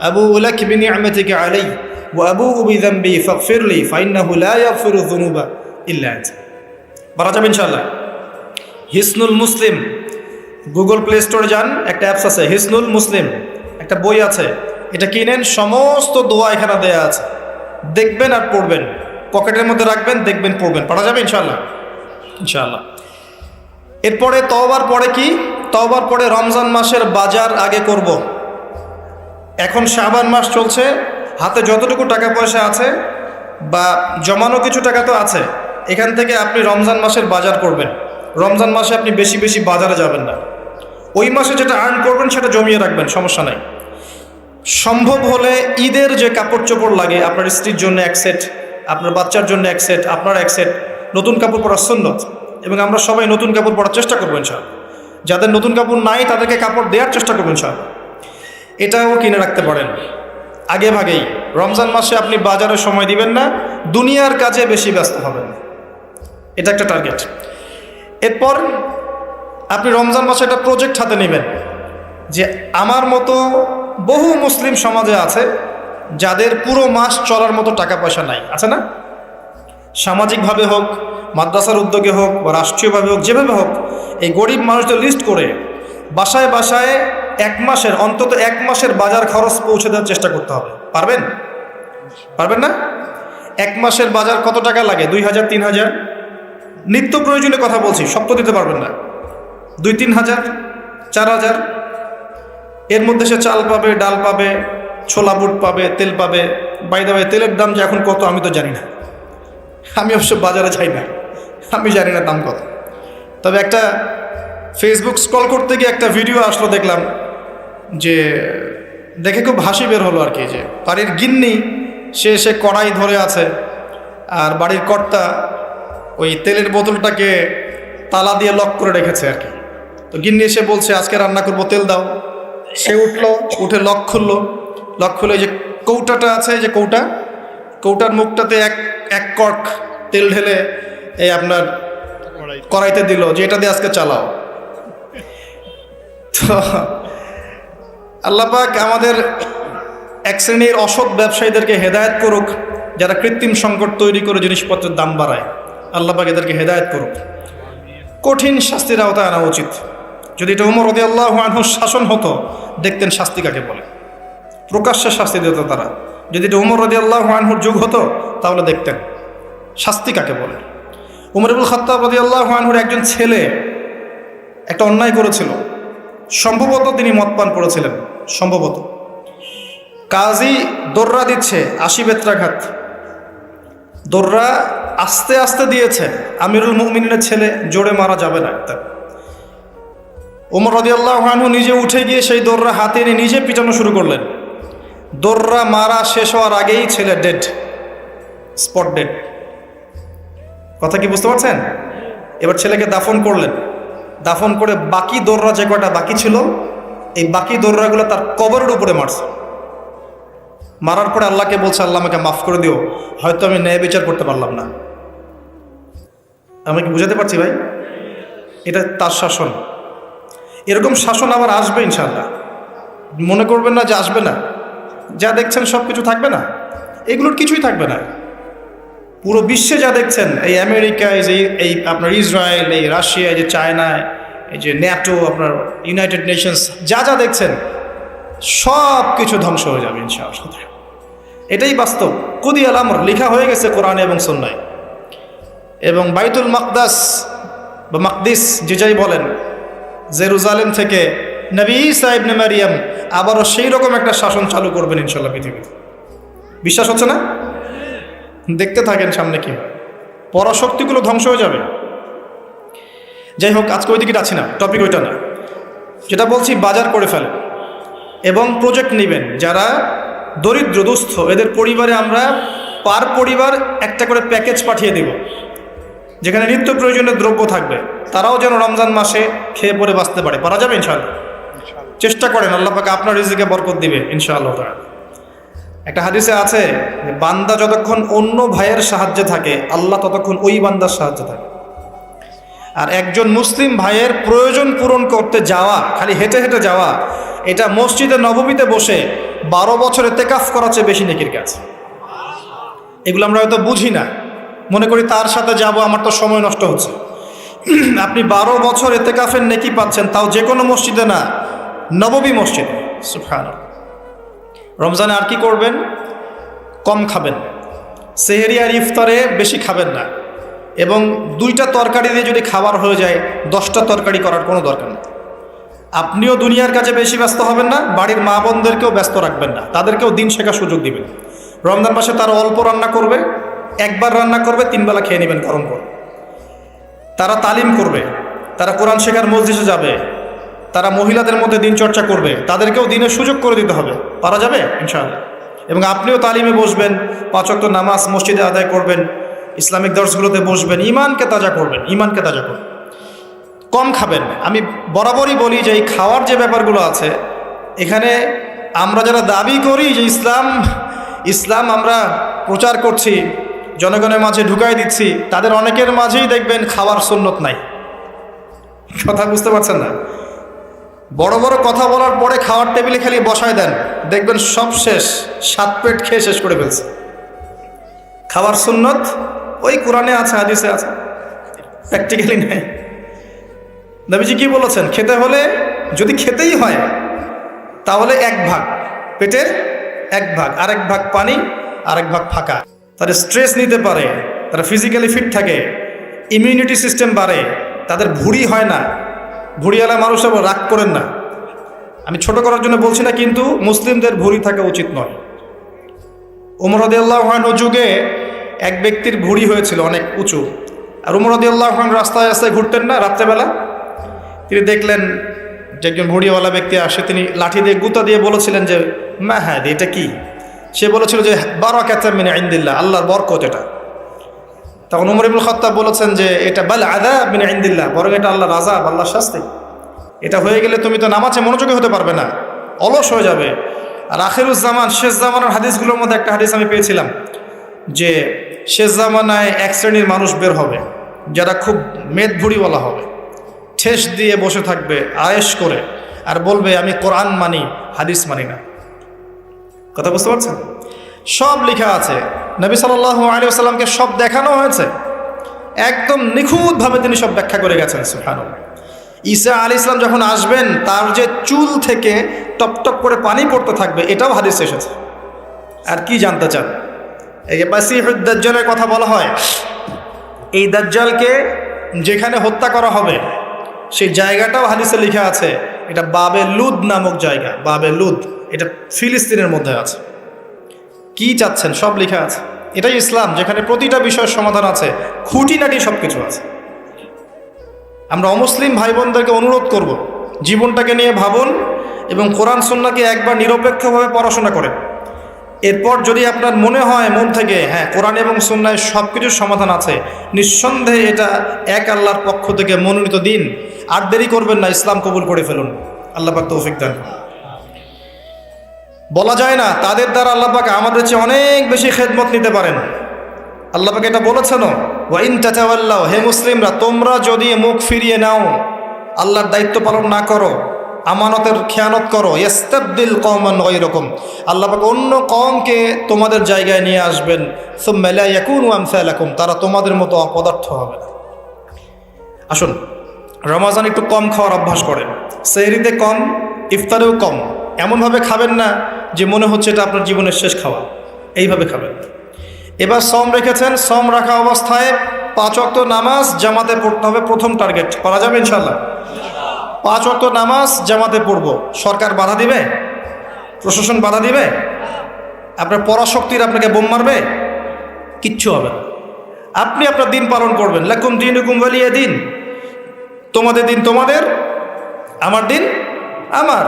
[SPEAKER 1] আবুউ লাক বিনি'মাতিকা আলাইয়া ওয়া আবুউ বিযামবি ফাগফিরলি ফাইন্নাহু লা ইয়াগফিরু যুনুবা ইল্লা আনতা। পারা যাবে ইনশাআল্লাহ? হিসনুল মুসলিম, গুগল প্লে স্টোরে যান, একটা অ্যাপস আছে হিসনুল মুসলিম, একটা বই আছে, এটা কিনেন, সমস্ত দোয়া এখানে দেয়া আছে, দেখবেন আর পড়বেন, পকেটের মধ্যে রাখবেন, দেখবেন, পড়বেন। পারা যাবে ইনশাআল্লাহ? ইনশাআল্লাহ। এরপরে তওবার পরে কি? তওবার পরে রমজান মাসের বাজার আগে করব। এখন শাবান মাস চলছে, হাতে যতটুকু টাকা পয়সা আছে বা জমানো কিছু টাকা তো আছে, এখান থেকে আপনি রমজান মাসের বাজার করবেন। রমজান মাসে আপনি বেশি বেশি বাজারে যাবেন না, ওই মাসে যেটা আর্ন করবেন সেটা জমিয়ে রাখবেন, সমস্যা নাই। সম্ভব হলে ঈদের যে কাপড় চোপড় লাগে, আপনার স্ত্রীর জন্য এক সেট, আপনার বাচ্চার জন্য এক সেট, আপনার এক সেট, নতুন কাপড় পরা সুন্নত, এবং আমরা সবাই নতুন কাপড় পরার চেষ্টা করবো ইনশাআল্লাহ। যাদের নতুন কাপড় নাই তাদেরকে কাপড় দেওয়ার চেষ্টা করবো ইনশাআল্লাহ। এটাও কিনে রাখতে পারেন আগে ভাগেই। রমজান মাসে আপনি বাজারে সময় দিবেন না, দুনিয়ার কাজে বেশি ব্যস্ত হবেন, এটা একটা টার্গেট। এরপর আপনি রমজান মাসে একটা প্রজেক্ট হাতে নেবেন যে আমার মতো বহু মুসলিম সমাজে আছে যাদের পুরো মাস চলার মতো টাকা পয়সা নাই, আছে না? সামাজিকভাবে হোক, মাদ্রাসার উদ্যোগে হোক বা রাষ্ট্রীয়ভাবে হোক, যেভাবে হোক, এই গরিব মানুষদের লিস্ট করে বাসায় বাসায় অন্তত এক মাসের বাজার খরচ পৌঁছে দেওয়ার চেষ্টা করতে হবে। পারবেন? পারবেন না? এক মাসের বাজার কত টাকা লাগে? 2000, 3000, নিত্য প্রয়োজনীয় কথা বলছি, সব তো দিতে পারবেন না। 2-3 হাজার, 4000, এর মধ্যে সে চাল পাবে, ডাল পাবে, ছোলা বুট পাবে, তেল পাবে। বাই দ্য ওয়ে, তেলের দাম যে এখন কত আমি তো জানি না, আমি অবশ্য বাজারে যাই না, আমি জানি না দাম কত। তবে একটা ফেসবুক স্ক্রল করতে গিয়ে একটা ভিডিও আসলো, দেখলাম যে দেখে খুব হাসি বের হলো আর কি, যে বাড়ির গিন্নি সে কড়াই ধরে আছে আর বাড়ির কর্তা ওই তেলের বোতলটাকে তালা দিয়ে লক করে রেখেছে আর কি। তো গিন্নি এসে বলছে আজকে রান্না করবো, তেল দাও। সে উঠলো, উঠে লক খুললো। লক খুলে যে কৌটাটা আছে, যে কৌটার মুখটাতে এক কর্ক তেল ঢেলে এই আপনার কড়াইতে দিল, যে এটা দিয়ে আজকে চালাও। তো আল্লাহ পাক আমাদের এক শ্রেণীর অসৎ ব্যবসায়ীদেরকে হেদায়েত করুক, যারা কৃত্রিম সংকট তৈরি করে জিনিসপত্রের দাম বাড়ায়। আল্লাহ পাক এদেরকে হেদায়েত করুক। কঠিন শাস্তির আওতায় আনা উচিত। যদি এটা ওমর রাদিয়াল্লাহু আনহুর শাসন হতো, দেখতেন শাস্তি কাকে বলে, প্রকাশ্যে শাস্তি দিত তারা। যদি এটা ওমর রাদিয়াল্লাহু আনহুর যুগ হতো, তাহলে দেখতেন শাস্তি কাকে বলে। উমর ইবনুল খাত্তাব রাদিয়াল্লাহু আনহুর একজন ছেলে একটা অন্যায় করেছিল, সম্ভবত তিনি মদ পান করেছিলেন, সম্ভবত। কাজী দোররা দিচ্ছে 80 বেত্রাঘাত, দোররা আস্তে আস্তে দিয়েছে। আমিরুল মুমিনিনের ছেলে, জোরে মারা যাবে না। ওমর রাদিয়াল্লাহু আনহু নিজে উঠে গিয়ে সেই দোররা হাতে নিয়ে নিজে পিটানো শুরু করলেন। দোররা মারা শেষ হওয়ার আগেই ছেলে ডেড, স্পট ডেড। কথা কি বুঝতে পারছেন? এবার ছেলেকে দাফন করলেন। দাফন করে বাকি দোররা যে কয়টা বাকি ছিল, এই বাকি দোররাগুলো তার কবরের উপরে মারছে। মারার পরে আল্লাহকে বলছে, আল্লাহ আমাকে মাফ করে দিও, হয়তো আমি ন্যায় বিচার করতে পারলাম না। আমি কি বুঝাতে পারছি ভাই? এটা তার শাসন। এরকম শাসন আবার আসবে ইনশাআল্লাহ। মনে করবেন না যে আসবে না। যা দেখছেন সব কিছু থাকবে না, এগুলোর কিছুই থাকবে না। পুরো বিশ্বে যা দেখছেন, এই আমেরিকা, এই আপনার ইসরায়েল, এই রাশিয়া, এই যে চায়নায়, এই যে ন্যাটো, আপনার ইউনাইটেড নেশনস, যা দেখছেন সব কিছু ধ্বংস হয়ে যাবে ইনশাআল্লাহ। এটাই বাস্তব। কুদিয়াল আমর লেখা হয়ে গেছে কোরআনে এবং সুন্নায়। এবং বাইতুল মাকদাস বা মাকদিস যে যাই বলেন, জেরুজালেম থেকে নবী ঈসা ইবনে মারিয়াম আবারও সেই রকম একটা শাসন চালু করবেন ইনশাআল্লাহ পৃথিবীতে। বিশ্বাস হচ্ছে না? দেখতে থাকেন সামনে কি হয়। পরাশক্তিগুলো ধ্বংস হয়ে যাবে। যাই হোক, আজকে ওই দিকে যাচ্ছি না, টপিক ওইটা না। যেটা বলছি, বাজার করে ফেলেন এবং প্রজেক্ট নেবেন। যারা দরিদ্র দুস্থ, এদের পরিবারে আমরা পার পরিবার একটা করে প্যাকেজ পাঠিয়ে দেব, যেখানে নিত্য প্রয়োজনীয় দ্রব্য থাকবে। তারাও যেন রমজান মাসে খেয়ে পরে বাঁচতে পারে। পারা যাবে ইনশাআল্লাহ? চেষ্টা করেন, আল্লাহ পাক আপনার রিজিকে বরকত দিবে ইনশাআল্লাহ তাআলা। একটা হাদিসে আছে যে বান্দা যতক্ষণ অন্য ভাইয়ের সাহায্যে থাকে, আল্লাহ ততক্ষণ ওই বান্দার সাহায্যে থাকে। আর একজন মুসলিম ভাইয়ের প্রয়োজন পূরণ করতে যাওয়া, খালি হেঁটে হেঁটে যাওয়া, এটা মসজিদে নববীতে বসে 12 বছর ইতিকাফ করার চেয়ে বেশি নেকির কাজ। এগুলো আমরা হয়তো বুঝি না, মনে করি তার সাথে যাব, আমার তো সময় নষ্ট হচ্ছে। আপনি 12 বছর ইতিকাফের নেকি পাচ্ছেন, তাও যে কোনো মসজিদে না, নববী মসজিদে। সুবহানাল্লাহ। রমজানে আর কি করবেন? কম খাবেন, সেহরি আর ইফতারে বেশি খাবেন না, এবং 2টা তরকারি দিয়ে যদি খাবার হয়ে যায়, 10টা তরকারি করার কোনো দরকার নেই। আপনিও দুনিয়ার কাছে বেশি ব্যস্ত হবেন না, বাড়ির মা বোনদেরকেও ব্যস্ত রাখবেন না, তাদেরকেও দিন শেখার সুযোগ দিবেন। রমজান মাসে তারা অল্প রান্না করবে, একবার রান্না করবে, 3 বেলা খেয়ে নেবেন গরম করে। তারা তালিম করবে, তারা কোরআন শেখার মসজিদে যাবে, তারা মহিলাদের মধ্যে দিন চর্চা করবে, তাদেরকেও দিনের সুযোগ করে দিতে হবে। পারা যাবে ইনশাআল্লাহ। এবং আপনিও তালিমে বসবেন, 5 ওয়াক্ত নামাজ মসজিদে আদায় করবেন, ইসলামিক দর্শগুলোতে বসবেন, ইমানকে তাজা করবেন, ইমানকে তাজা করবেন। কম খাবেন। আমি বরাবরই বলি যে এই খাওয়ার যে ব্যাপারগুলো আছে, এখানে আমরা যারা দাবি করি যে ইসলাম আমরা প্রচার করছি, জনগণের মাঝে ঢুকাই দিচ্ছি, তাদের অনেকের মাঝেই দেখবেন খাওয়ার সুন্নত নাই। কথা বুঝতে পারছেন না? বড় বড় কথা বলার পরে খাওয়ার টেবিলে খালি বসায় দেন, দেখবেন সব শেষ, 7 পেট খেয়ে শেষ করে ফেলছে। খাওয়ার সুন্নত ওই কোরআনে আছে, হাদিসে আছে, প্র্যাকটিক্যালি নেই। নবীজি কি বলেছেন? খেতে হলে, যদি খেতেই হয়, তাহলে 1 ভাগ পেটের 1 ভাগ, আরেক ভাগ পানি, আরেক ভাগ ফাঁকা। তারা স্ট্রেস নিতে পারে, তারা ফিজিক্যালি ফিট থাকে, ইমিউনিটি সিস্টেম বাড়ে, তাদের ভুঁড়ি হয় না। ভুঁড়িওয়ালা মানুষ আবার রাগ করেন না, আমি ছোট করার জন্য বলছি না, কিন্তু মুসলিমদের ভুঁড়ি থাকা উচিত নয়। ওমর রাদিয়াল্লাহু আনহু যুগে এক ব্যক্তির ভুঁড়ি হয়েছিল অনেক উঁচু, আর ওমর রাদিয়াল্লাহু আনহু রাস্তায় রাস্তায় ঘুরতেন না রাত্রেবেলা। তিনি দেখলেন যে একজন ভুঁড়িওয়ালা ব্যক্তি আসে, তিনি লাঠি দিয়ে গুতা দিয়ে বলেছিলেন যে মা হ্যাঁ এটা কি? সে বলেছিল যে বারাকাতুম মিন ইনদিল্লাহ, আল্লাহর বরকত এটা। তখন উমর ইবনুল খাত্তাব বলেছেন যে এটা বাল আযাব মিন ইনদিল্লাহ, বরং এটা আল্লাহর আযাব, আল্লাহর শাস্তি। এটা হয়ে গেলে তুমি তো নামাজে মনোযোগী হতে পারবে না, অলস হয়ে যাবে। আর আখিরুজ্জামান, শেষ জামানার হাদিসগুলোর মধ্যে একটা হাদিস আমি পেয়েছিলাম যে শেষ জামানায় এক শ্রেণীর মানুষ বের হবে যারা খুব মেদভুড়িওয়ালা হবে, ঠেস দিয়ে বসে থাকবে আয়েশ করে, আর বলবে আমি কোরআন মানি, হাদিস মানি না। কথা বুঝতে পারছেন? সব লেখা আছে, নবী সাল্লাল্লাহু আলাইহি ওয়াসাল্লামকে সব দেখানো হয়েছে, একদম নিখুঁতভাবে তিনি সব ব্যাখ্যা করে গেছেন। সুবহানাল্লাহ। ঈসা আলাইহিস সালাম যখন আসবেন তার যে চুল থেকে টপ টপ করে পানি পড়তে থাকবে, এটাও হাদিসে এসেছে। আর কি জানতে চান? এই যে মাসিহুদ দাজ্জালের কথা বলা হয়, এই দাজ্জালকে যেখানে হত্যা করা হবে সেই জায়গাটাও হাদিসে লেখা আছে, এটা বাবে লুদ নামক জায়গা। বাবে লুদ, এটা ফিলিস্তিনের মধ্যে আছে। কি চাচ্ছেন? সব লেখা আছে। এটাই ইসলাম, যেখানে প্রতিটা বিষয়ের সমাধান আছে, খুঁটিনাটি সব কিছু আছে। আমরা অমুসলিম ভাই বোনদেরকে অনুরোধ করব, জীবনটাকে নিয়ে ভাবুন এবং কোরআন সুন্নাহকে একবার নিরপেক্ষভাবে পড়াশোনা করেন। এরপর যদি আপনার মনে হয় মন থেকে হ্যাঁ কোরআন এবং সুন্নায় সব কিছুর সমাধান আছে, নিঃসন্দেহে এটা এক আল্লাহর পক্ষ থেকে মনোনীত দিন, আর দেরি করবেন না, ইসলাম কবুল করে ফেলুন। আল্লাহ পাক তৌফিক দান। বলা যায় না তাদের দ্বারা আল্লাহ পাক আমাদের চেয়ে অনেক বেশি খেদমত নিতে পারেন। আল্লাহ পাক এটা বলেছেন, ওয়া ইন তাতাওয়াল্লাউ, হে মুসলিমরা তোমরা যদি মুখ ফিরিয়ে নাও, আল্লাহর দায়িত্ব পালন না করো, আমানতের খেয়ানত করো, ইস্তাবদিল কওমান গায়রাকুম, আল্লাহ পাক অন্য কওমকে তোমাদের জায়গায় নিয়ে আসবেন, সুম্মা লা ইয়াকুনু আমসালাকুম, তারা তোমাদের মতো অপদার্থ হবে না। আসুন, রমজান একটু কম খাওয়ার অভ্যাস করেন, সেহরিতে কম, ইফতারেও কম। এমনভাবে খাবেন না যে মনে হচ্ছে এটা আপনার জীবনের শেষ খাওয়া, এইভাবে খাবেন। এবার সম রেখেছেন, সম রাখা অবস্থায় 5 ওয়াক্ত নামাজ জামাতে পড়তে হবে, প্রথম টার্গেট। পারা যাবে ইনশাল্লাহ? 5 ওয়াক্ত নামাজ জামাতে পড়ব। সরকার বাধা দিবে? প্রশাসন বাধা দিবে? আপনার পরাশক্তির আপনাকে বোম মারবে? কিচ্ছু হবে না। আপনি আপনার দিন পালন করবেন। লাকুম দীনুকুম ওয়ালিয়া দিন, তোমাদের দিন তোমাদের, আমার দিন আমার।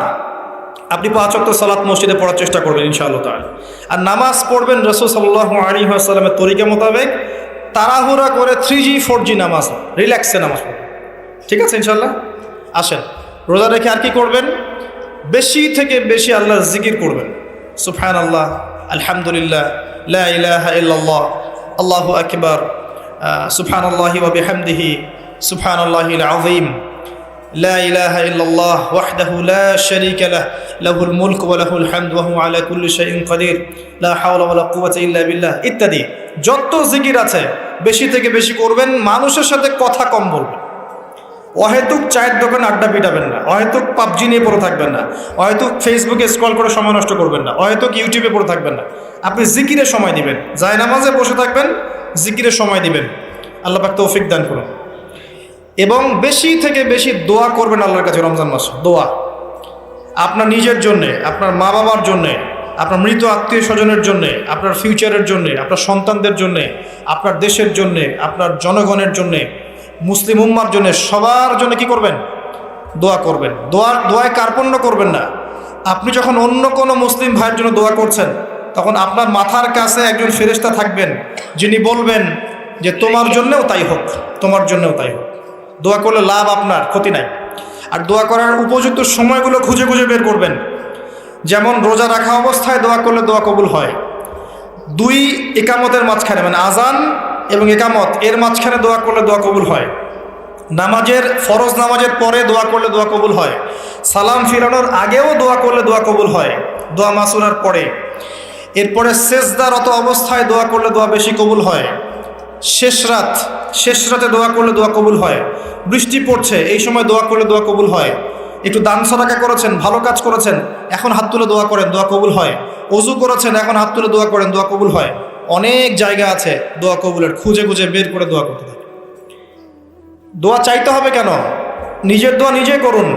[SPEAKER 1] আপনি 5 ওয়াক্ত সালাত মসজিদে পড়ার চেষ্টা করবেন ইনশাআল্লাহ তাআলা। আর নামাজ পড়বেন রাসূল সাল্লাল্লাহু আলাইহি ওয়াসাল্লামের তরিকা মোতাবেক, তাড়াহুড়া করে 3G 4G নামাজ, রিল্যাক্সে নামাজ পড়বেন। ঠিক আছে ইনশাআল্লাহ? আসেন, রোজা রেখে আর কি করবেন? বেশি থেকে বেশি আল্লাহর জিকির করবেন। সুবহানাল্লাহ, আলহামদুলিল্লাহ, লা ইলাহা ইল্লাল্লাহ, আল্লাহু আকবার, সুবহানাল্লাহি ওয়া বিহামদিহি, সুবহানাল্লাহিল আযীম, লা ইলাহা ইল্লাল্লাহ ওয়াহদাহু লা শারীকা লাহ, লাহুল মুলক ওয়া লাহুল হামদ ওয়া হুয়া আলা কুল্লি শাইইন কাদির, লা হাওলা ওয়া লা কুওয়াতা ইল্লা বিল্লাহ ইত্যাদি। যত জিকির আছে বেশি থেকে বেশি করবেন। মানুষের সাথে কথা কম বলবেন। অহেতুক চায়ের দোকানে আড্ডা পিটাবেন না, অহেতুক পাবজি নিয়ে পড়ে থাকবেন না, অহেতুক ফেসবুকে স্ক্রল করে সময় নষ্ট করবেন না, অহেতুক ইউটিউবে পড়ে থাকবেন না। আপনি জিকিরে সময় দিবেন, জায়নামাজে বসে থাকবেন, জিকিরে সময় দিবেন। আল্লাহ পাক তৌফিক দান করুন। এবং বেশি থেকে বেশি দোয়া করবেন আল্লাহর কাছে রমজান মাসে। দোয়া আপনার নিজের জন্যে, আপনার মা বাবার জন্যে, আপনার মৃত আত্মীয় স্বজনের জন্যে, আপনার ফিউচারের জন্যে, আপনার সন্তানদের জন্যে, আপনার দেশের জন্যে, আপনার জনগণের জন্যে, মুসলিম উম্মার জন্য, সবার জন্য কি করবেন? দোয়া করবেন। দোয়ায় কার্পণ্য করবেন না। আপনি যখন অন্য কোনো মুসলিম ভাইয়ের জন্য দোয়া করছেন, তখন আপনার মাথার কাছে একজন ফেরেশতা থাকবেন, যিনি বলবেন যে তোমার জন্যও তাই হোক, তোমার জন্যও তাই হোক। দোয়া করলে লাভ আপনার, ক্ষতি নাই। আর দোয়া করার উপযুক্ত সময়গুলো খুঁজে খুঁজে বের করবেন। যেমন রোজা রাখা অবস্থায় দোয়া করলে দোয়া কবুল হয়। 2 ইকামতের মাঝখানে, মানে আজান এবং একামত এর মাঝখানে দোয়া করলে দোয়া কবুল হয়। নামাজের, ফরজ নামাজের পরে দোয়া করলে দোয়া কবুল হয়। সালাম ফিরানোর আগেও দোয়া করলে দোয়া কবুল হয়, দোয়া মাসুরার পরে। এরপরে সেজদারত অবস্থায় দোয়া করলে দোয়া বেশি কবুল হয়। শেষ রাতে দোয়া করলে দোয়া কবুল হয়। বৃষ্টি পড়ছে, এই সময় দোয়া করলে দোয়া কবুল হয়। একটু দান সাদাকা করেছেন, ভালো কাজ করেছেন, এখন হাত তুলে দোয়া করেন, দোয়া কবুল হয়। ওযু করেছেন, এখন হাত তুলে দোয়া করেন, দোয়া কবুল হয়। অনেক জায়গা আছে দোয়া কবুলের, খুঁজে খুঁজে বের করে দোয়া করতে থাকে। দোয়া চাইতে হবে কেন? নিজের দোয়া নিজে করুন।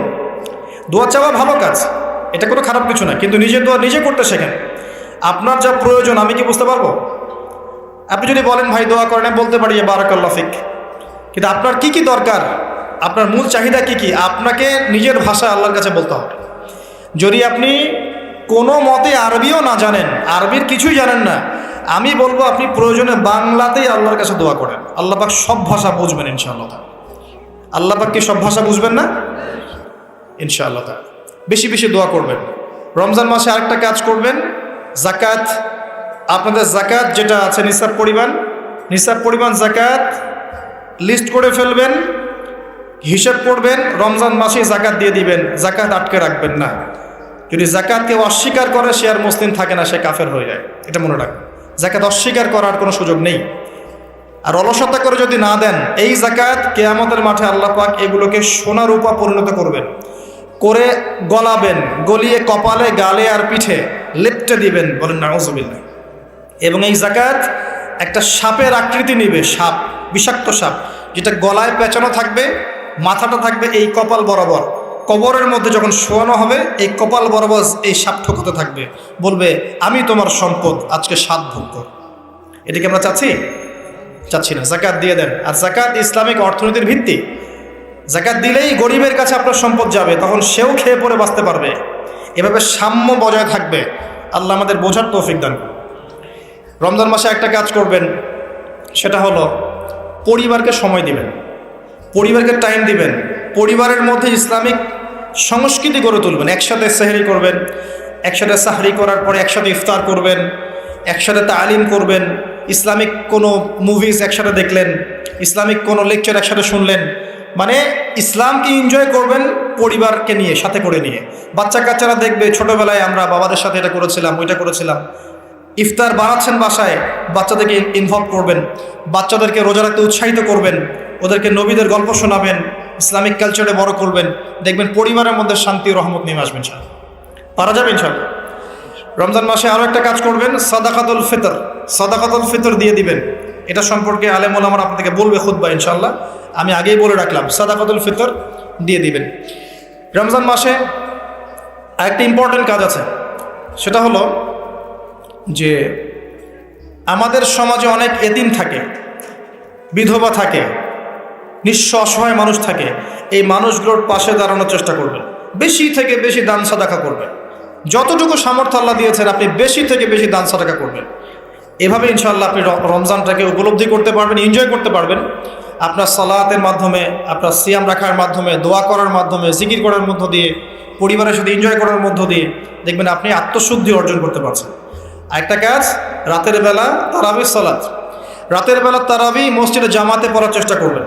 [SPEAKER 1] দোয়া চাওয়া ভালো কাজ, এটা কোনো খারাপ কিছু না, কিন্তু নিজের দোয়া নিজে করতে শেখেন। আপনার যা প্রয়োজন আমি কি বুঝতে পারবো? আপনি যদি বলেন ভাই দোয়া করেন, বলতে পারি বারাকাল্লাহ ফিক, কিন্তু আপনার কি কি দরকার, আপনার মূল চাহিদা কি কি, আপনাকে নিজের ভাষা আল্লাহর কাছে বলতে হবে। যদি আপনি কোনো মতে আরবিও না জানেন, আরবির কিছুই জানেন না, আমি বলবো আপনি প্রয়োজনে বাংলাতেই আল্লাহর কাছে দোয়া করেন, আল্লাহ পাক সব ভাষা বুঝবেন ইনশাআল্লাহ। আল্লাহ পাক কি সব ভাষা বুঝবেন না? ইনশাআল্লাহ। বেশি বেশি দোয়া করবেন। রমজান মাসে আরেকটা কাজ করবেন, জাকাত। আপনাদের জাকাত যেটা আছে নিসাব পরিমাণ জাকাত লিস্ট করে ফেলবেন, হিসাব করবেন, রমজান মাসে জাকাত দিয়ে দিবেন। জাকাত আটকে রাখবেন না। যদি জাকাত কেউ অস্বীকার করে সে আর মুসলিম থাকে না, সে কাফের হয়ে যায়। এটা মনে রাখবেন, জাকাত অস্বীকার করার কোনো সুযোগ নেই। আর অলসতা করে যদি না দেন, এই জাকাত কিয়ামতের মাঠে আল্লাহ পাক এগুলোকে সোনা রূপা পরিণত করবেন, করে গলাবেন, গলিয়ে কপালে, গালে আর পিঠে লেপটে দিবেন, বলেন নাউজুবিল্লাহ। এবং এই জাকাত একটা সাপের আকৃতি নিবে, সাপ, বিষাক্ত সাপ, যেটা গলায় পেঁচানো থাকবে, মাথাটা থাকবে এই কপাল বরাবর। কবরের মধ্যে যখন শোয়ানো হবে, এই কপাল বরাবর এই সাপ ঠোকাতে থাকবে, বলবে আমি তোমার সম্পদ, আজকে স্বাদ ভোগ কর। এটাকে আমরা চাচ্ছি না। জাকাত দিয়ে দেন। আর জাকাত ইসলামিক অর্থনীতির ভিত্তি। জাকাত দিলেই গরিবের কাছে আপনার সম্পদ যাবে, তখন সেও খেয়ে পরে বাঁচতে পারবে। এভাবে সাম্য বজায় থাকবে। আল্লাহ আমাদের বোঝার তৌফিক দান করুন। রমজান মাসে একটা কাজ করবেন, সেটা হলো পরিবারকে সময় দিবেন, পরিবারকে টাইম দিবেন, পরিবারের মধ্যে ইসলামিক সংস্কৃতি গড়ে তুলবেন। একসাথে সেহরি করবেন, একসাথে সাহরি করার পরে একসাথে ইফতার করবেন, একসাথে তালিম করবেন, ইসলামিক কোনো মুভিজ একসাথে দেখলেন, ইসলামিক কোনো লেকচার একসাথে শুনলেন। মানে ইসলামকে এনজয় করবেন পরিবারকে নিয়ে, সাথে করে নিয়ে। বাচ্চা কাচ্চারা দেখবে ছোটোবেলায় আমরা বাবাদের সাথে এটা করেছিলাম, ওইটা করেছিলাম। ইফতার বানাচ্ছেন বাসায়, বাচ্চাদেরকে ইনভলভ করবেন, বাচ্চাদেরকে রোজা রাখতে উৎসাহিত করবেন, ওদেরকে নবীদের গল্প শোনাবেন, ইসলামিক কালচারে বড় করবেন। দেখবেন পরিবারের মধ্যে শান্তি রহমত নেমে আসবেন। ইনশাআল্লাহ পারা যাবে ইনশাআল্লাহ। রমজান মাসে আরও একটা কাজ করবেন, সাদাকাতুল ফিতর দিয়ে দিবেন। এটা সম্পর্কে আলেম ওলামারা আপনাদেরকে বলবে খুতবা ইনশাআল্লাহ, আমি আগেই বলে রাখলাম, সাদাকাতুল ফিতর দিয়ে দিবেন। রমজান মাসে আরেকটা ইম্পর্টেন্ট কাজ আছে, সেটা হলো যে আমাদের সমাজে অনেক এতিম থাকে, বিধবা থাকে, নিঃস্ব অসহায় মানুষ থাকে। এই মানুষগুলোর পাশে দাঁড়ানোর চেষ্টা করবেন, বেশি থেকে বেশি দান সাদাকা করবেন। যতটুকু সামর্থ্য আল্লাহ দিয়েছেন আপনি বেশি থেকে বেশি দান সাদাকা করবেন। এভাবে ইনশাআল্লাহ আপনি রমজানটাকে উপলব্ধি করতে পারবেন, এনজয় করতে পারবেন। আপনার সালাতের মাধ্যমে, আপনার সিয়াম রাখার মাধ্যমে, দোয়া করার মাধ্যমে, জিকির করার মধ্য দিয়ে, পরিবারের সাথে এনজয় করার মধ্য দিয়ে দেখবেন আপনি আত্মশুদ্ধি অর্জন করতে পারছেন। আরেকটা কাজ, রাতের বেলা তারাবির সালাত, রাতের বেলা তারাবি মসজিদে জামাতে পড়ার চেষ্টা করবেন।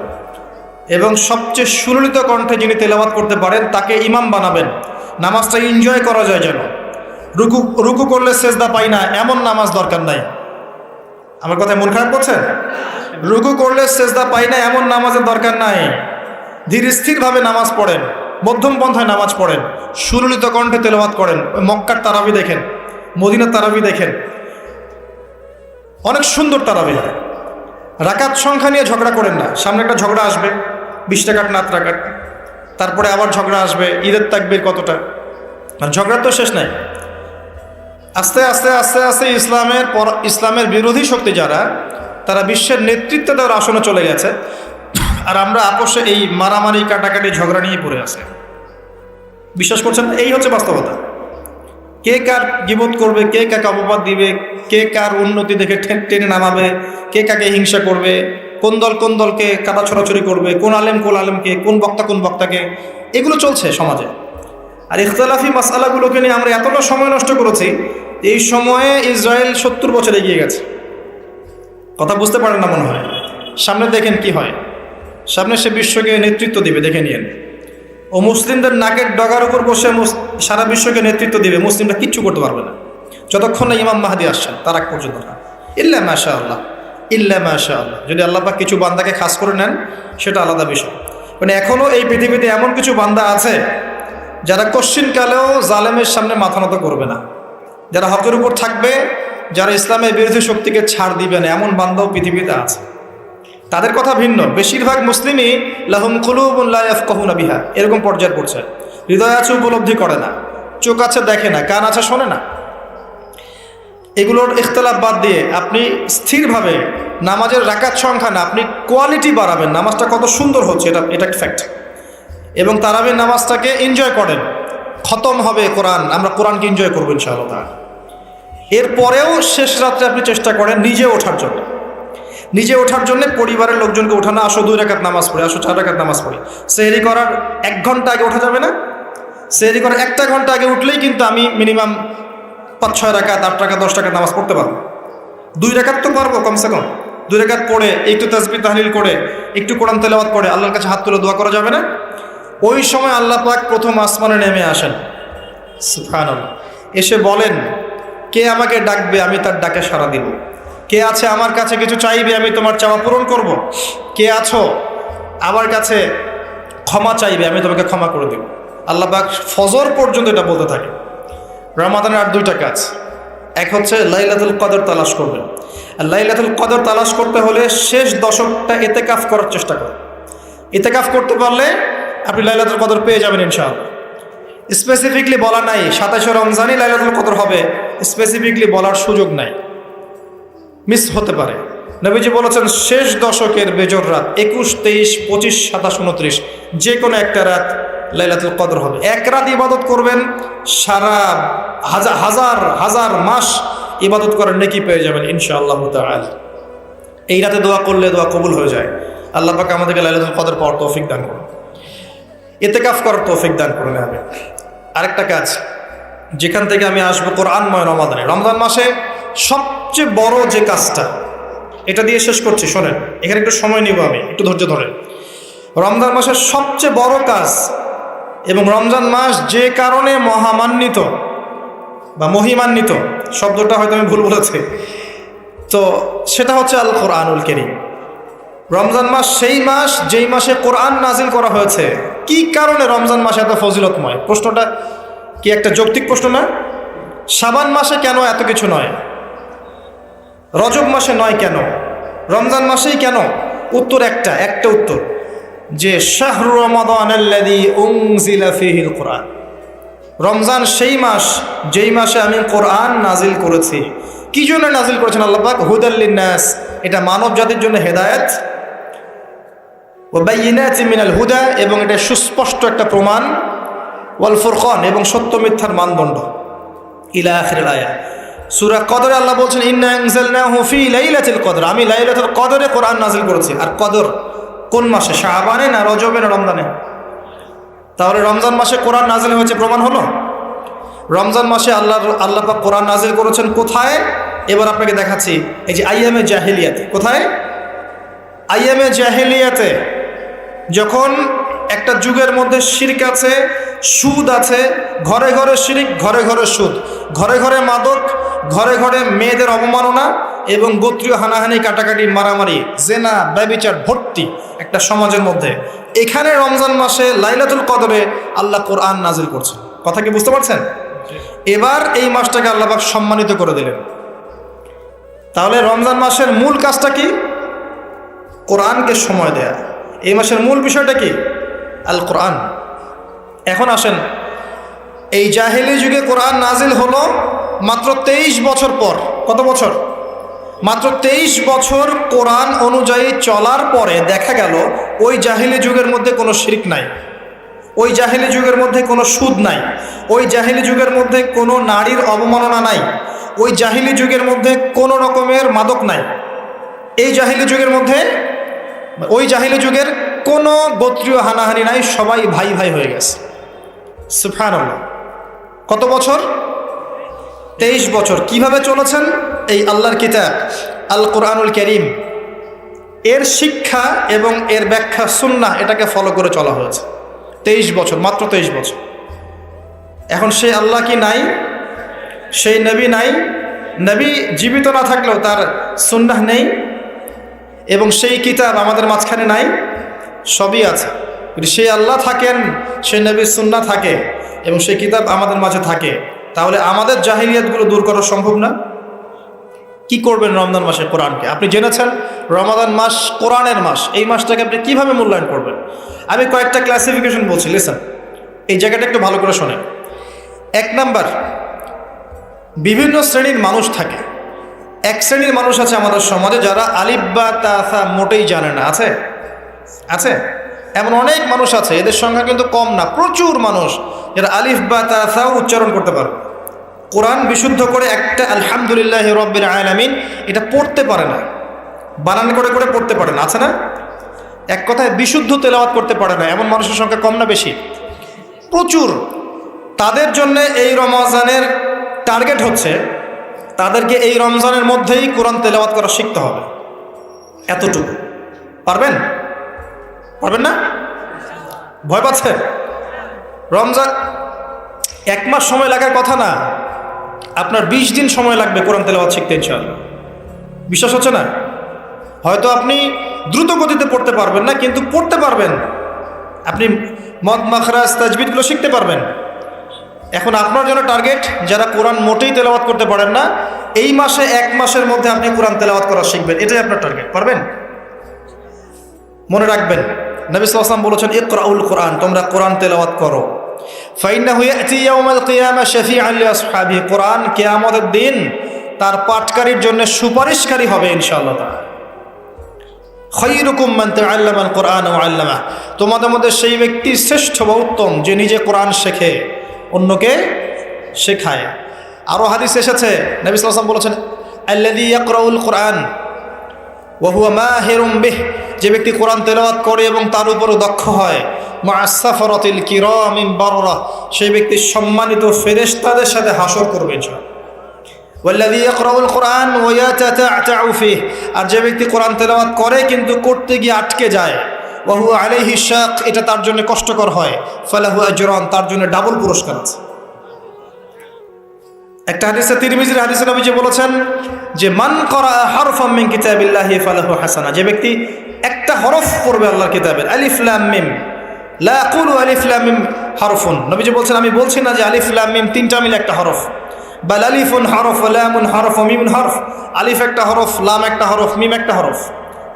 [SPEAKER 1] এবং সবচেয়ে সুললিত কণ্ঠে যিনি তেলাওয়াত করতে পারেন তাকে ইমাম বানাবেন। নামাজটা এনজয় করা যায় যেন। রুকু করলে সেজদা পাই না এমন নামাজ দরকার নাই। আমার কথায় মন খারাপ করছেন? রুকু করলে সেজদা পাই না এমন নামাজের দরকার নাই। ধীর স্থিরভাবে নামাজ পড়েন, মধ্যম পন্থায় নামাজ পড়েন, সুললিত কণ্ঠে তেলাওয়াত করেন। মক্কার তারাবি দেখেন, মদিনার তারাবি দেখেন, অনেক সুন্দর তারাবি হয়। রাকাত সংখ্যা নিয়ে ঝগড়া করেন না। সামনে একটা ঝগড়া আসবে, 20 টাকার নাত রাকাত, তারপরে আবার ঝগড়া আসবে ঈদের তাকবীর কতটা, আর ঝগড়ার তো শেষ নাই। আস্তে আস্তে আস্তে আস্তে ইসলামের বিরোধী শক্তি যারা, তারা বিশ্বের নেতৃত্বে দেওয়ার আসনে চলে গেছে। আর আমরা আপোষে এই মারামারি, কাটাকাটি, ঝগড়া নিয়ে পড়ে আছে। বিশ্বাস করছেন? এই হচ্ছে বাস্তবতা। কে কার গীবত করবে, কে কাকে অপবাদ দিবে, কে কার উন্নতি দেখে টেনে নামাবে, কে কাকে হিংসা করবে, কোন দলকে কাটা ছড়াছড়ি করবে, কোন আলেমকে, কোন বক্তাকে, এগুলো চলছে সমাজে। আর ইখতিলাফি মাসআলাগুলোকে নিয়ে আমরা এতটা সময় নষ্ট করেছি, এই সময়ে ইসরায়েল 70 বছর এগিয়ে গেছে। কথা বুঝতে পারেন না মনে হয়। সামনে দেখেন কি হয়, সামনে সে বিশ্বকে নেতৃত্ব দিবে, দেখে নিয়েন। ও মুসলিমদের নাকের ডগার উপর বসে সারা বিশ্বকে নেতৃত্ব দিবে। মুসলিমরা কিচ্ছু করতে পারবে না যতক্ষণ না ইমাম মাহদী আসছেন, তার আগ পর্যন্ত না। ইল্লা মাশাআল্লাহ। যদি আল্লাহ পাক কিছু বান্দাকে খাস করে নেন সেটা আলাদা বিষয়। মানে এখনও এই পৃথিবীতে এমন কিছু বান্দা আছে যারা কশ্চিনকালেও জালেমের সামনে মাথা নত করবে না, যারা হকের উপর থাকবে, যারা ইসলামের বিরোধী শক্তিকে ছাড় দিবে না, এমন বান্দাও পৃথিবীতে আছে। তাদের কথা ভিন্ন। বেশিরভাগ মুসলিমই লাহুম কুলুবুন লা ইয়াফকাহুনা বিহা, এরকম পর্যায়ে পড়ছে। হৃদয় আছে, উপলব্ধি করে না, চোখ আছে, দেখে না, কান আছে, শোনে না। এগুলোর ইখতিলাফ বাদ দিয়ে আপনি স্থিরভাবে নামাজের রাকাত সংখ্যা না, আপনি কোয়ালিটি বাড়াবেন। নামাজটা কত সুন্দর হচ্ছে এটা একটা ফ্যাক্ট। এবং তারাবির নামাজটাকে এনজয় করেন। খতম হবে কোরআন, আমরা কোরআনকে এনজয় করবো ইনশাআল্লাহ। এরপরেও শেষ রাত্রে আপনি চেষ্টা করেন নিজে ওঠার জন্য, নিজে ওঠার জন্য পরিবারের লোকজনকে ওঠানো, আসো 2 রাকাত নামাজ পড়ি, আসো 4 রাকাত নামাজ পড়ি। সেহরি করার 1 ঘন্টা আগে ওঠা যাবে না? সেহরি করার 1টা ঘন্টা আগে উঠলেই কিন্তু আমি মিনিমাম 5-6 রাকাত 8 রাকাত 10 রাকাত নামাজ পড়তে পারবো। 2 রাকাত তো পারবো কমসে কম। 2 রাকাত পড়ে একটু তাসবিহ তাহলিল করে একটু কোরআন তেলাওয়াত করে আল্লাহর কাছে হাত তুলে দোয়া করা যাবে না? ওই সময় আল্লাহ পাক প্রথম আসমানে নেমে আসেন, সুবহানাল্লাহ, এসে বলেন, কে আমাকে ডাকবে আমি তার ডাকে সাড়া দিব, কে আছে আমার কাছে কিছু চাইবে আমি তোমার চাওয়া পূরণ করব, কে আছো আমার কাছে ক্ষমা চাইবে আমি তোমাকে ক্ষমা করে দেব। আল্লাহ পাক ফজর পর্যন্ত এটা বলতে থাকে। রমাদানের আর 2টা কাজ, এক হচ্ছে লাইলাতুল কদর তালাশ করবেন। আর লাইলাতুল কদর তালাশ করতে হলে শেষ দশকটা ইতিকাফ করার চেষ্টা করুন। ইতিকাফ করতে পারলে আপনি লাইলাতুল কদর পেয়ে যাবেন ইনশাআল্লাহ। স্পেসিফিকলি বলা নাই 27শে রমজানই লাইলাতুল কদর হবে, স্পেসিফিকলি বলার সুযোগ নাই, মিস হতে পারে। নবীজি বলেছেন শেষ দশকের বেজর রাত 21, 23, 25, 27, 29 যে কোনো একটা রাত লাইলাতুল কদর হবে। এক রাত ইবাদত করবেন, সারা হাজার হাজার মাস ইবাদত করার নেকি পেয়ে যাবেন ইনশাআল্লাহ তাআলা। এই রাতে দোয়া করলে দোয়া কবুল হয়ে যায়। আল্লাহ পাক আমাদেরকে লাইলাতুল কদর পাওয়ার তৌফিক দান করুন, ইতিকাফ করার তৌফিক দান করুন। আমি আরেকটা কাজ যেখান থেকে আমি আসবো, কোরআনময় রমাদানে, রমজান মাসে সবচেয়ে বড় যে কাজটা, এটা দিয়ে শেষ করছি, শোনেন, এখানে একটু সময় নিব আমি, একটু ধৈর্য ধরেন। রমজান মাসের সবচেয়ে বড় কাজ এবং রমজান মাস যে কারণে মহামান্বিত বা মহিমান্বিত, শব্দটা হয়তো আমি ভুল বলেছি, তো সেটা হচ্ছে আল কোরআনুল কারীম। রমজান মাস সেই মাস যেই মাসে কোরআন নাজিল করা হয়েছে। কি কারণে রমজান মাসে এত ফজিলতময়? প্রশ্নটা কি একটা যৌক্তিক প্রশ্ন না? শাবান মাসে কেন এত কিছু নয়? রজব মাসে নয় কেন? রমজান মাসেই কেন? উত্তর একটা উত্তর, যে শাহরু রমাদানাল্লাযী উনজিলা ফীহিল কোরআন। রমজান সেই মাস যেই মাসে আমি কোরআন নাজিল করেছি। কি জন্য নাজিল করেছেন আল্লাহ পাক? হুদাল লিন্নাস, এটা মানব জাতির জন্য হেদায়েত, ওয়া বাইয়িনাতিন মিনাল হুদা, এবং এটা সুস্পষ্ট একটা প্রমাণ, ওয়াল ফুরকান, এবং সত্য মিথ্যার মানদণ্ড, ইলা আখিরিল আয়াত। সূরা কদরে আল্লাহ বলছেন ইন্না আনজালনাহু ফি লাইলাতুল কদর, আমি লাইলাতুল কদরে কোরআন নাজিল করেছি। আর কদর কোন মাসে? শাবানে না রজবে না রমজানে? তাহলে রমজান মাসে কোরআন নাজিল হয়েছে, প্রমাণ হলো। রমজান মাসে আল্লাহ পাক কোরআন নাজিল করেছেন কোথায়? এবার আপনাকে দেখাচ্ছি। এই যে আইয়ামে জাহেলিয়াতে। কোথায়? আইয়ামে জাহেলিয়াতে, যখন একটা যুগের মধ্যে শিরক আছে, সুদ আছে, ঘরে ঘরে শিরক, ঘরে ঘরে সুদ, ঘরে ঘরে মাদক, ঘরে ঘরে মেয়েদের অবমাননা এবং গোত্রীয় হানাহানি, কাটাকাটি, মারামারি, জেনা, ব্যভিচার ভর্তি একটা সমাজের মধ্যে, এখানে রমজান মাসে লাইলাতুল কদরে আল্লাহ কোরআন নাজিল করছেন। কথা কি বুঝতে পারছেন? এবার এই মাসটাকে আল্লাহ পাক সম্মানিত করে দিলেন। তাহলে রমজান মাসের মূল কাজটা কি? কোরআনকে সময় দেয়া। এই মাসের মূল বিষয়টা কি? আল কোরআন। এখন আসেন, এই জাহেলি যুগে কোরআন নাজিল হলো মাত্র 23 বছর পর। কত বছর? মাত্র 23 বছর কোরআন অনুযায়ী চলার পরে দেখা গেল ওই জাহেলি যুগের মধ্যে কোনো শিরক নাই, ওই জাহেলি যুগের মধ্যে কোনো সুদ নাই, ওই জাহেলি যুগের মধ্যে কোনো নারীর অবমাননা নাই, ওই জাহেলি যুগের মধ্যে কোনো রকমের মাদক নাই, এই জাহেলি যুগের মধ্যে, ওই জাহেলি যুগের কোনো গোত্রীয় হানাহানি নাই, সবাই ভাই ভাই হয়ে গেছে। সুবহানাল্লাহ। কত বছর? 23 বছর। কিভাবে চলেছেন? এই আল্লাহর কিতাব আল কোরআনুল কারীম, এর শিক্ষা এবং এর ব্যাখ্যা সুন্নাহ, এটাকে ফলো করে চলা হয়েছে 23 বছর, মাত্র 23 বছর। এখন সেই আল্লাহ কি নাই? সেই নবী নাই? নবী জীবিত না থাকলেও তার সুন্নাহ নেই, এবং সেই কিতাব আমাদের মাঝখানে নাই? সবই আছে। যদি সেই আল্লাহ থাকেন, সেই নবীর সুন্নাহ থাকে এবং সেই কিতাব আমাদের মাঝে থাকে, তাহলে আমাদের জাহিলিয়াতগুলো দূর করা সম্ভব না? কি করবেন রমজান মাসে কোরআনকে? আপনি জেনেছেন রমাদান মাস কোরআনের মাস, এই মাসটাকে আপনি কিভাবে মূল্যায়ন করবেন? আমি কয়েকটা ক্লাসিফিকেশন বলছি, লিসেন, এই জায়গাটা একটু ভালো করে শোনেন। 1 নাম্বার, বিভিন্ন শ্রেণীর মানুষ থাকে। এক শ্রেণীর মানুষ আছে আমাদের সমাজে যারা আলিফ বা তাসা মোটেই জানে না। আছে? আছে? এমন অনেক মানুষ আছে, এদের সংখ্যা কিন্তু কম না, প্রচুর মানুষ যারা আলিফ বা তাসাও উচ্চারণ করতে পারে। কোরআন বিশুদ্ধ করে একটা আলহামদুলিল্লাহ রাব্বিল আলামিন এটা পড়তে পারে না, বানান করে করে পড়তে পারে না, আছে না? এক কথায় বিশুদ্ধ তেলাওয়াত করতে পারে না, এমন মানুষের সংখ্যা কম না বেশি? প্রচুর। তাদের জন্য এই রমজানের টার্গেট হচ্ছে তাদেরকে এই রমজানের মধ্যেই কোরআন তেলাওয়াত করা শিখতে হবে। এতটুকু পারবেন? পারবেন না? ভয় পাচ্ছেন? রমজান 1 মাস সময় লাগার কথা না, আপনার 20 দিন সময় লাগবে কোরআন তেলাওয়াত শিখতে ইনশাআল্লাহ। বিশ্বাস হচ্ছে না? হয়তো আপনি দ্রুত গতিতে পড়তে পারবেন না, কিন্তু পড়তে পারবেন। আপনি মদ মাখরাজ তাজবিদগুলো শিখতে পারবেন। এখন আপনার জন্য টার্গেট যারা কোরআন মোটেই তেলাওয়াত করতে পারেন না, এই মাসে 1 মাসের মধ্যে আপনি কোরআন তেলাওয়াত করা শিখবেন, এটাই আপনার টার্গেট। পারবেন? মনে রাখবেন, নবী সাল্লাল্লাহু আলাইহি ওয়াসাল্লাম বলেছেন ইকরাউল কোরআন, তোমরা কোরআন তেলাওয়াত করো। ফাইন্নাহু ইয়াতি ইয়াউমাল কিয়ামা শাফিআন লিআসহাবিহি, কোরআন কিয়ামতের দিন তার পাঠকারীর জন্য সুপারিশকারী হবে ইনশাআল্লাহ তাআলা। খায়রুকুম মান তাআল্লামাল কোরআন ওয়া আল্লামা, তোমাদের মধ্যে সেই ব্যক্তি শ্রেষ্ঠ বা উত্তম যে নিজে কোরআন শেখে অন্যকে শেখায়। আরও হাদিস এসেছে, নবী সাল্লাল্লাহু আলাইহি ওয়াসাল্লাম বলেছেন আল্লাযী ইয়াকরাউল কোরআন ওয়া হুয়া মাহিরুম বিহ, যে ব্যক্তি কোরআন তেলাওয়াত করে এবং তার উপরও দক্ষ হয়, মা'আস সাফারাতিল কিরামিল বাররা, সেই ব্যক্তি সম্মানিত ফেরেশতাদের সাথে হাসর করবে ইনশাআল্লাহ। ওয়াল্লাযী ইয়াকরাউল কোরআন ওয়া ইয়াতাতা'তাউ ফিহি, আর যে ব্যক্তি কোরআন তেলাওয়াত করে কিন্তু করতে গিয়ে আটকে যায়, ওয়া হুয়া আলাইহি শাক, এটা তার জন্য কষ্টকর হয়, ফালাহু আজরান, তার জন্য ডাবল পুরস্কার আছে। একটা হাদিসে, তিরমিজির হাদিসে নবীজি বলেছেন যে মান ক্বারা হারফাম মিন কিতাবিল্লাহি ফালাহু হাসানা, যে ব্যক্তি একটা হরফ পড়বে আল্লাহর কিতাবের, আলিফ লাম মিম, লা আকুলু আলিফ লাম মিম হারফুন, নবীজি বলছেন আমি বলছি না যে আলিফ লাম মিম তিনটা মিলে একটা হরফ, বাল আলিফুন হরফ, লামুন হরফ, মিমুন হরফ, আলিফ একটা হরফ, লাম একটা হরফ, মিম একটা হরফ,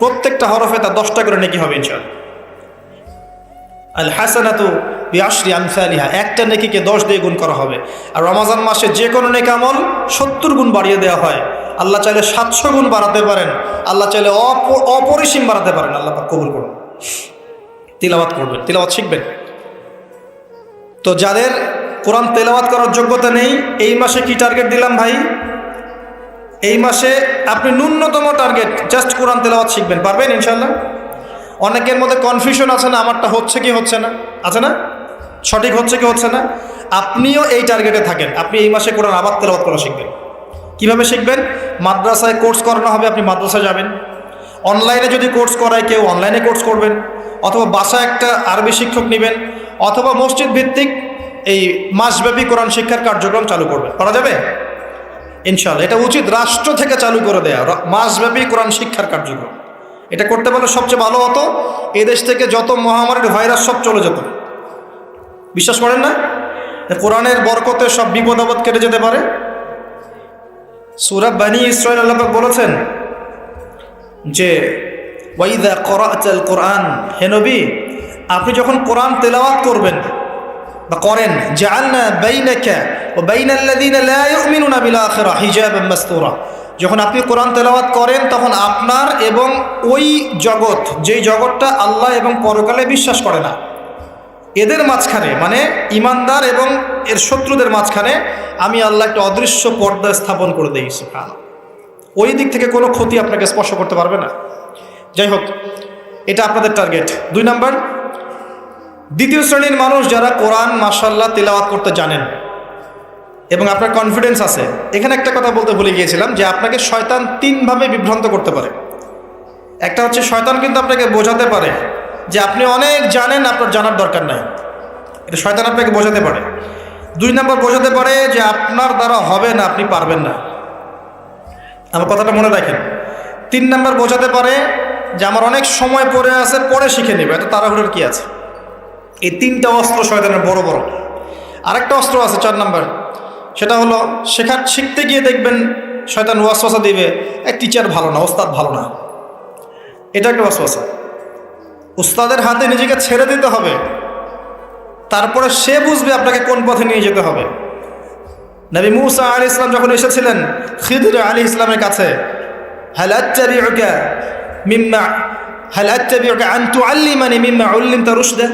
[SPEAKER 1] প্রত্যেকটা হরফে তার 10টা করে নেকি হবে ইনশাআল্লাহ। আল হাসানাতু বিআশরি আমসালিহা, একটা নেকিকে 10 দিয়ে গুণ করা হবে। আর রমজান মাসে যে কোনো নেক আমল 70 গুণ বাড়িয়ে দেওয়া হয়। আল্লাহ চাইলে 700 গুণ বাড়াতে পারেন, আল্লাহ চাইলে অপরিসীম বাড়াতে পারেন। আল্লাহ পাক কবুল করুন। তিলাওয়াত করবেন, তিলাওয়াত শিখবেন। তো যাদের কোরআন তেলাওয়াত করার যোগ্যতা নেই, এই মাসে কি টার্গেট দিলাম ভাই? এই মাসে আপনি ন্যূনতম টার্গেট জাস্ট কোরআন তেলাওয়াত শিখবেন, পারবেন ইনশাআল্লাহ? অনেকের মধ্যে কনফিউশন আছে না, আমারটা হচ্ছে কি হচ্ছে না, আছে না, সঠিক হচ্ছে কি হচ্ছে না। আপনিও এই টার্গেটে থাকেন, আপনি এই মাসে কোরআন আবার তেলাওয়াত করা শিখবেন। কিভাবে শিখবেন? মাদ্রাসায় কোর্স করানো হবে, আপনি মাদ্রাসায় যাবেন। অনলাইনে যদি কোর্স করায় কেউ, অনলাইনে কোর্স করবেন, অথবা বাসায় একটা আরবি শিক্ষক নেবেন, অথবা মসজিদ ভিত্তিক এই মাসব্যাপী কোরআন শিক্ষার কার্যক্রম চালু করবেন। করা যাবে ইনশাআল্লাহ। এটা উচিত রাষ্ট্র থেকে চালু করে দেয়া মাসব্যাপী কোরআন শিক্ষার কার্যক্রম। এটা করতে পারলে সবচেয়ে ভালো হতো, এদেশ থেকে যত মহামারীর ভাইরাস সব চলে যেত। বিশ্বাস করেন না? কোরআনের বরকতে সব বিপদ আপদ কেটে যেতে পারে। সূরা বনী ইসরাঈল আল্লাহ পাক বলেছেন যে ওয়াইদা ক্বরা'তাল কোরআন, হে নবী আপনি যখন কোরআন তেলাওয়াত করবেন বা করেন, জাআলনা বাইনাকা ওয়া বাইনাল্লাযীনা লা ইউমিনুনা বিল আখিরা হিজাবাম মাসতুরা, যখন আপনি কোরআন তেলাওয়াত করেন তখন আপনার এবং ওই জগৎ, যেই জগৎটা আল্লাহ এবং পরকালে বিশ্বাস করে না, এদের মাঝখানে, মানে ইমানদার এবং এর শত্রুদের মাঝখানে আমি আল্লাহ একটা অদৃশ্য পর্দা স্থাপন করে দিই। সুবহানাল্লাহ। ওই দিক থেকে কোনো ক্ষতি আপনাকে স্পর্শ করতে পারবে না। যাই হোক, এটা আপনাদের টার্গেট। 2 নাম্বার, দ্বিতীয় শ্রেণীর মানুষ যারা কোরআন মাশাআল্লাহ তিলাওয়াত করতে জানেন এবং আপনার কনফিডেন্স আছে। এখানে একটা কথা বলতে ভুলে গিয়েছিলাম যে আপনাকে শয়তান 3 ভাবে বিভ্রান্ত করতে পারে। একটা হচ্ছে শয়তান কিন্তু আপনাকে বোঝাতে পারে যে আপনি অনেক জানেন, আপনার জানার দরকার নাই, এটা শয়তান আপনাকে বোঝাতে পারে। 2 নাম্বার, বোঝাতে পারে যে আপনার দ্বারা হবে না, আপনি পারবেন না। আমার কথাটা মনে রাখেন। 3 নাম্বার, বোঝাতে পারে যে আমার অনেক সময় পড়ে আছে, পরে শিখে নেবে, এত তাড়াহুড়োর কি আছে। এই 3টা অস্ত্র শয়তানের বড় বড়। আরেকটা অস্ত্র আছে 4 নাম্বার, সেটা হলো শিখতে গিয়ে দেখবেন শয়তান ওয়াসওয়াসা দিবে, এই টিচার ভালো না, ওস্তাদ ভালো না। এটা একটা ওয়াসওয়াসা। উস্তাদের হাতে নিজেকে ছেড়ে দিতে হবে, তারপরে সে বুঝবে আপনাকে কোন পথে নিয়ে যেতে হবে। নবী মূসা আলাইহিস সালাম যখন এসেছিলেন খিদর আলাইহিস সালামের কাছে, হাল আত্তাবিউকা আন তুআল্লিমানি মিম্মা উল্লিমতা রুশদা,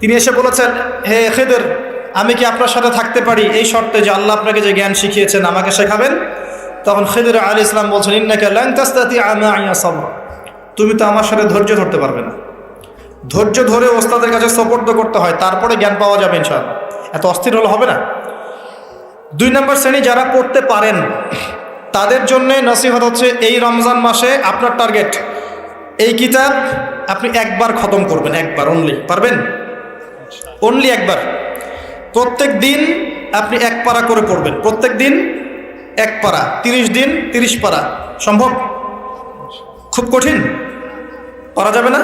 [SPEAKER 1] তিনি এসে বলেছেন, হে খিদর আমি কি আপনার সাথে থাকতে পারি এই শর্তে যে আল্লাহ আপনাকে যে জ্ঞান শিখিয়েছেন আমাকে শেখাবেন? তখন খিদর আলাইহিস সালাম বলছেন, ইন্নাকা লান তাস্তাতিআ মা'ইয়া সাবরা, তুমি তো আমার সাথে ধৈর্য ধরতে পারবে না। ধৈর্য ধরে ওস্তাদের কাছে সুপর্দ করতে হয়, তারপরে জ্ঞান পাওয়া যাবে ইনশাআল্লাহ। এত অস্থির হলে হবে না। 2 নম্বর শ্রেণী যারা পড়তে পারেন তাদের জন্য নসিহত হচ্ছে, এই রমজান মাসে আপনার টার্গেট এই কিতাব আপনি একবার খতম করবেন, একবার অনলি। পারবেন? অনলি একবার। প্রত্যেক দিন আপনি 1 পারা করে পড়বেন, প্রত্যেক দিন 1 পারা, 30 দিন 30 পারা। সম্ভব? খুব কঠিন? পারা যাবে না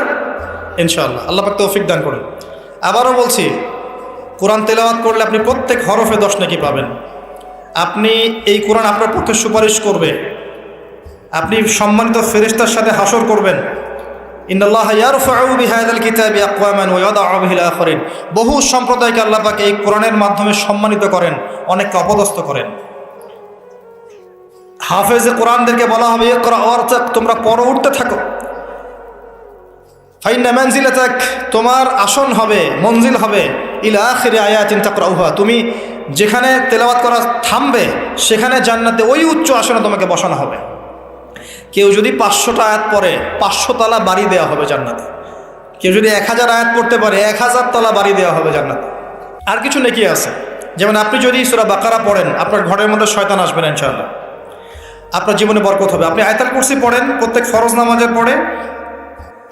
[SPEAKER 1] ইনশাআল্লাহ। আল্লাহ পাক তৌফিক দান করুন। আবারও বলছি, কোরআন তেলাওয়াত করলে আপনি প্রত্যেক হরফে 10 নেকি পাবেন। আপনি এই কোরআন আপনার পক্ষে সুপারিশ করবে, আপনি সম্মানিত ফেরেশতার সাথে হাসর করবেন। ইন্নাল্লাহা ইয়ারফাউ বিহাযাল কিতাবি আকওয়ামান ওয়া ইয়াদাউ বিহিল আখারিন। বহু সম্প্রদায়কে আল্লাহ পাক এই কোরআনের মাধ্যমে সম্মানিত করেন, অনেককে অপদস্থ করেন। হাফেজে কোরআনদেরকে বলা হবে, ইকরা ওয়ারতাক, তোমরা পড়ো, উঠতে থাকো। ফাইন্না মানজিলাতাক, তোমার আসন হবে, মঞ্জিল হবে, ইলা আখিরি আয়াতিন তাকরাউহা, তুমি যেখানে তেলাওয়াত করা থামবে সেখানে জান্নাতে ওই উচ্চ আসনে তোমাকে বসানো হবে। কেউ যদি 500টা আয়াত পড়ে 500 তলা বাড়ি দেওয়া হবে জান্নাতে। কেউ যদি 1000 আয়াত পড়তে পারে 1000 তলা বাড়ি দেওয়া হবে জান্নাতে। আর কিছু নেকি আছে, যেমন আপনি যদি সূরা বাকারা পড়েন, আপনার ঘরের মধ্যে শয়তান আসবে না ইনশাআল্লাহ, আপনার জীবনে বরকত হবে। আপনি আয়াতুল কুরসি পড়েন প্রত্যেক ফরজ নামাজের পরে,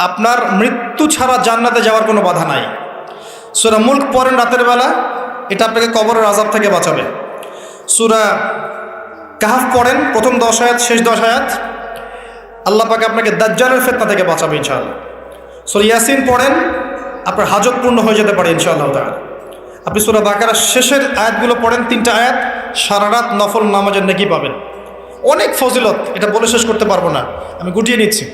[SPEAKER 1] আপনার মৃত্যু ছাড়া জান্নাতে যাওয়ার কোনো বাধা নাই। সূরা মুলক পড়েন রাতের বেলা, এটা আপনাকে কবরের আযাব থেকে বাঁচাবে। সূরা কাহফ পড়েন প্রথম 10 আয়াত শেষ 10 আয়াত, আল্লাহ পাক আপনাকে দাজ্জালের ফিতনা থেকে বাঁচাবে ইনশাআল্লাহ। সূরা ইয়াসিন পড়েন, আপনার হাজত পূর্ণ হয়ে যেতে পারে ইনশাআল্লাহ তাআলা। আপনি সূরা বাকারার শেষের আয়াতগুলো পড়েন, 3টা আয়াত, সারা রাত নফল নামাজের নেকি পাবেন। অনেক ফজিলত, এটা বলে শেষ করতে পারবো না, আমি গুটিয়ে নিচ্ছি।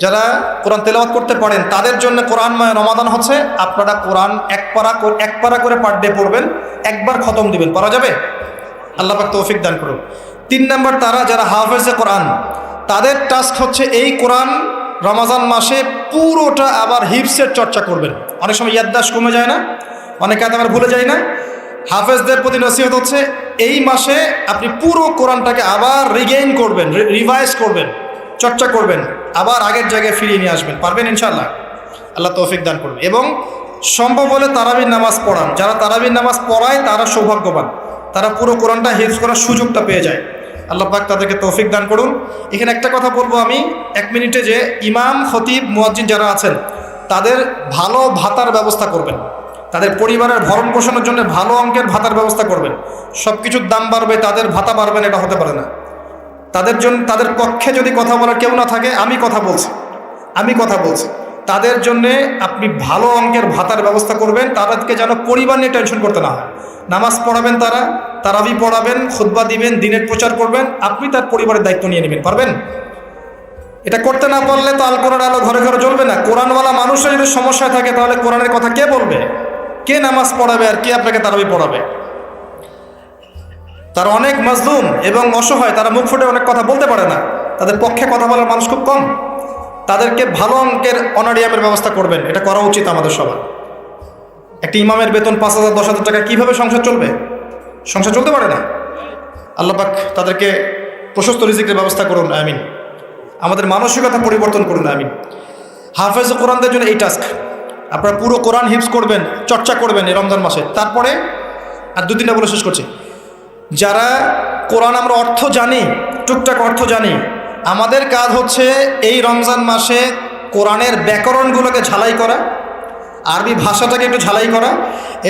[SPEAKER 1] যারা কোরআন তেলাওয়াত করতে পারেন তাদের জন্য কোরআনময় রমাদান হচ্ছে, আপনারা কোরআন 1 পারা করে পার ডে পড়বেন, একবার খতম দিবেন। পারা যাবে? আল্লাহ পাক তৌফিক দান করুন। 3 নম্বর, তারা যারা হাফেজে কোরআন, তাদের টাস্ক হচ্ছে এই কোরআন রমজান মাসে পুরোটা আবার হিফসের চর্চা করবেন। অনেক সময় ইয়াদদাশ কমে যায় না, অনেকে আবার ভুলে যায় না। হাফেজদের প্রতি নসিহত হচ্ছে, এই মাসে আপনি পুরো কোরআনটাকে আবার রিগেইন করবেন, রিভাইজ করবেন, চর্চা করবেন, আবার আগের জায়গায় ফিরিয়ে নিয়ে আসবেন। পারবেন ইনশাআল্লাহ? আল্লাহ তৌফিক দান করবেন। এবং সম্ভব হলে তারাবির নামাজ পড়ান। যারা তারাবির নামাজ পড়ায় তারা সৌভাগ্যবান, তারা পুরো কোরআনটা হিফজ করার সুযোগটা পেয়ে যায়। আল্লাহ পাক তাদেরকে তৌফিক দান করুন। এখানে একটা কথা বলবো আমি 1 মিনিটে, যে ইমাম, খতিব, মুয়াজ্জিন যারা আছেন তাদের ভালো ভাতার ব্যবস্থা করবেন, তাদের পরিবারের ভরণ পোষণের জন্য ভালো অঙ্কের ভাতার ব্যবস্থা করবেন। সব কিছুর দাম বাড়বে, তাদের ভাতা বাড়বে না, এটা হতে পারে না। তাদের জন্য, তাদের পক্ষে যদি কথা বলার কেউ না থাকে, আমি কথা বলছি, তাদের জন্যে আপনি ভালো অঙ্কের ভাতার ব্যবস্থা করবেন। তাদেরকে যেন পরিবার নিয়ে টেনশন করতে না হয়। নামাজ পড়াবেন, তারাবি পড়াবেন, খুতবা দিবেন, দিনের প্রচার করবেন, আপনি তার পরিবারের দায়িত্ব নিয়ে নেবেন। পারবেন? এটা করতে না পারলে তো আল কোরআন আলো ঘরে ঘরে জ্বলবে না। কোরআনওয়ালা মানুষের যদি সমস্যায় থাকে তাহলে কোরআনের কথা কে বলবে? কে নামাজ পড়াবে আর কে আপনাকে তারাবি পড়াবে? তারা অনেক মাজলুম এবং অসহায়, তারা মুখ ফুটে অনেক কথা বলতে পারে না, তাদের পক্ষে কথা বলার মানুষ খুব কম। তাদেরকে ভালো অঙ্কের অনারিয়ামের ব্যবস্থা করবেন, এটা করা উচিত আমাদের সবার। একটি ইমামের বেতন 5,000 10,000 টাকা, কীভাবে সংসার চলবে? সংসার চলতে পারে না। আল্লাহ পাক তাদেরকে প্রশস্ত রিজিকের ব্যবস্থা করুন, আমিন। আমাদের মানসিকতা পরিবর্তন করুন, আমিন। হাফেজ কোরআনদের জন্য এই টাস্ক, আপনারা পুরো কোরআন হিফজ করবেন, চর্চা করবেন এই রমজান মাসে। তারপরে আর 2-3টা বলে শেষ করছি। যারা কোরআন আমরা অর্থ জানি, টুকটাক অর্থ জানি, আমাদের কাজ হচ্ছে এই রমজান মাসে কোরআনের ব্যাকরণগুলোকে ঝালাই করা, আরবি ভাষাটাকে একটু ঝালাই করা,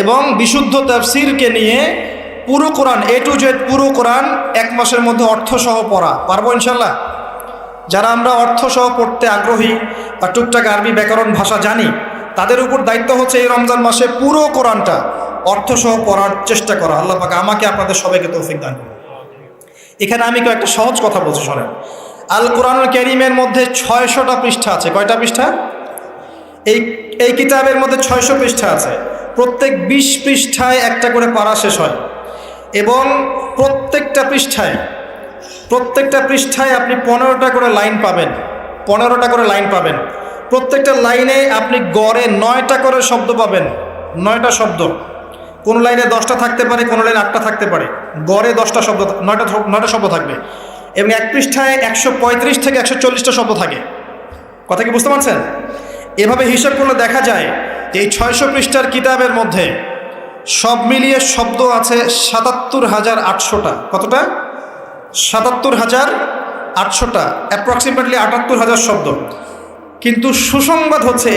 [SPEAKER 1] এবং বিশুদ্ধ তাফসীরকে নিয়ে পুরো কোরআন A to Z পুরো কোরআন 1 মাসের মধ্যে অর্থসহ পড়া। পারবো ইনশাল্লাহ? যারা আমরা অর্থসহ পড়তে আগ্রহী বা টুকটাক আরবি ব্যাকরণ ভাষা জানি, তাদের উপর দায়িত্ব হচ্ছে এই রমজান মাসে পুরো কোরআনটা অর্থসহ পড়ার চেষ্টা করা। আল্লাহ পাক আমাকে আপনাদের সবাইকে তৌফিক দান করুন। এখানে আমি একটা সহজ কথা বলছি, শোনেন। আল কোরআনুল কারীমের মধ্যে 600টা পৃষ্ঠা আছে। কয়টা পৃষ্ঠা? এই কিতাবের মধ্যে 600 পৃষ্ঠা আছে। প্রত্যেক 20 পৃষ্ঠায় একটা করে পারা শেষ হয়, এবং প্রত্যেকটা পৃষ্ঠায় আপনি 15টা করে লাইন পাবেন। 15টা করে লাইন পাবেন। প্রত্যেকটা লাইনে আপনি গড়ে 9টা করে শব্দ পাবেন, 9টা শব্দ। কোন লাইনে 10টা থাকতে পারে, কোন লাইনে 8টা থাকতে পারে, গড়ে 10টা শব্দ, 9টা শব্দ থাকবে, এবং এক পৃষ্ঠায় 135 থেকে 140টা শব্দ থাকে। কথা কি বুঝতে পারছেন? এভাবে হিসাব করলে দেখা যায় যে এই 600 পৃষ্ঠার কিতাবের মধ্যে সব মিলিয়ে শব্দ আছে 77,800টা। কতটা? 77,800টা, অ্যাপ্রক্সিমেটলি 78,000 শব্দ। কিন্তু সুসংবাদ হচ্ছে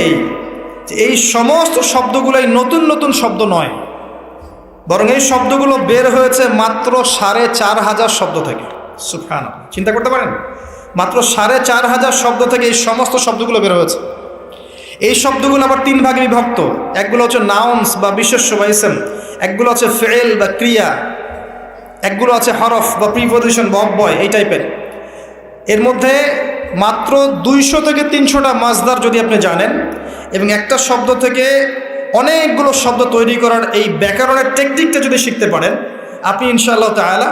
[SPEAKER 1] এই সমস্ত শব্দগুলোই নতুন নতুন শব্দ নয়, বরং এই শব্দগুলো বের হয়েছে মাত্র 4,500 শব্দ থেকে। সুবহানাল্লাহ, চিন্তা করতে পারেন? মাত্র 4,500 শব্দ থেকে এই সমস্ত শব্দগুলো বের হয়েছে। এই শব্দগুলো আবার 3 ভাগে বিভক্ত। একগুলো হচ্ছে নাউন্স বা বিশেষ্য বা ইসম, একগুলো হচ্ছে ফেল বা ক্রিয়া, একগুলো আছে হরফ বা প্রিপোজিশন বা অব্যয়, এই টাইপের। এর মধ্যে মাত্র 200 থেকে 300টা মাজদার যদি আপনি জানেন, এবং একটা শব্দ থেকে অনেকগুলো শব্দ তৈরি করার এই ব্যাকরণের টেকনিকটা যদি শিখতে পারেন, আপনি ইনশাআল্লাহ তাআলা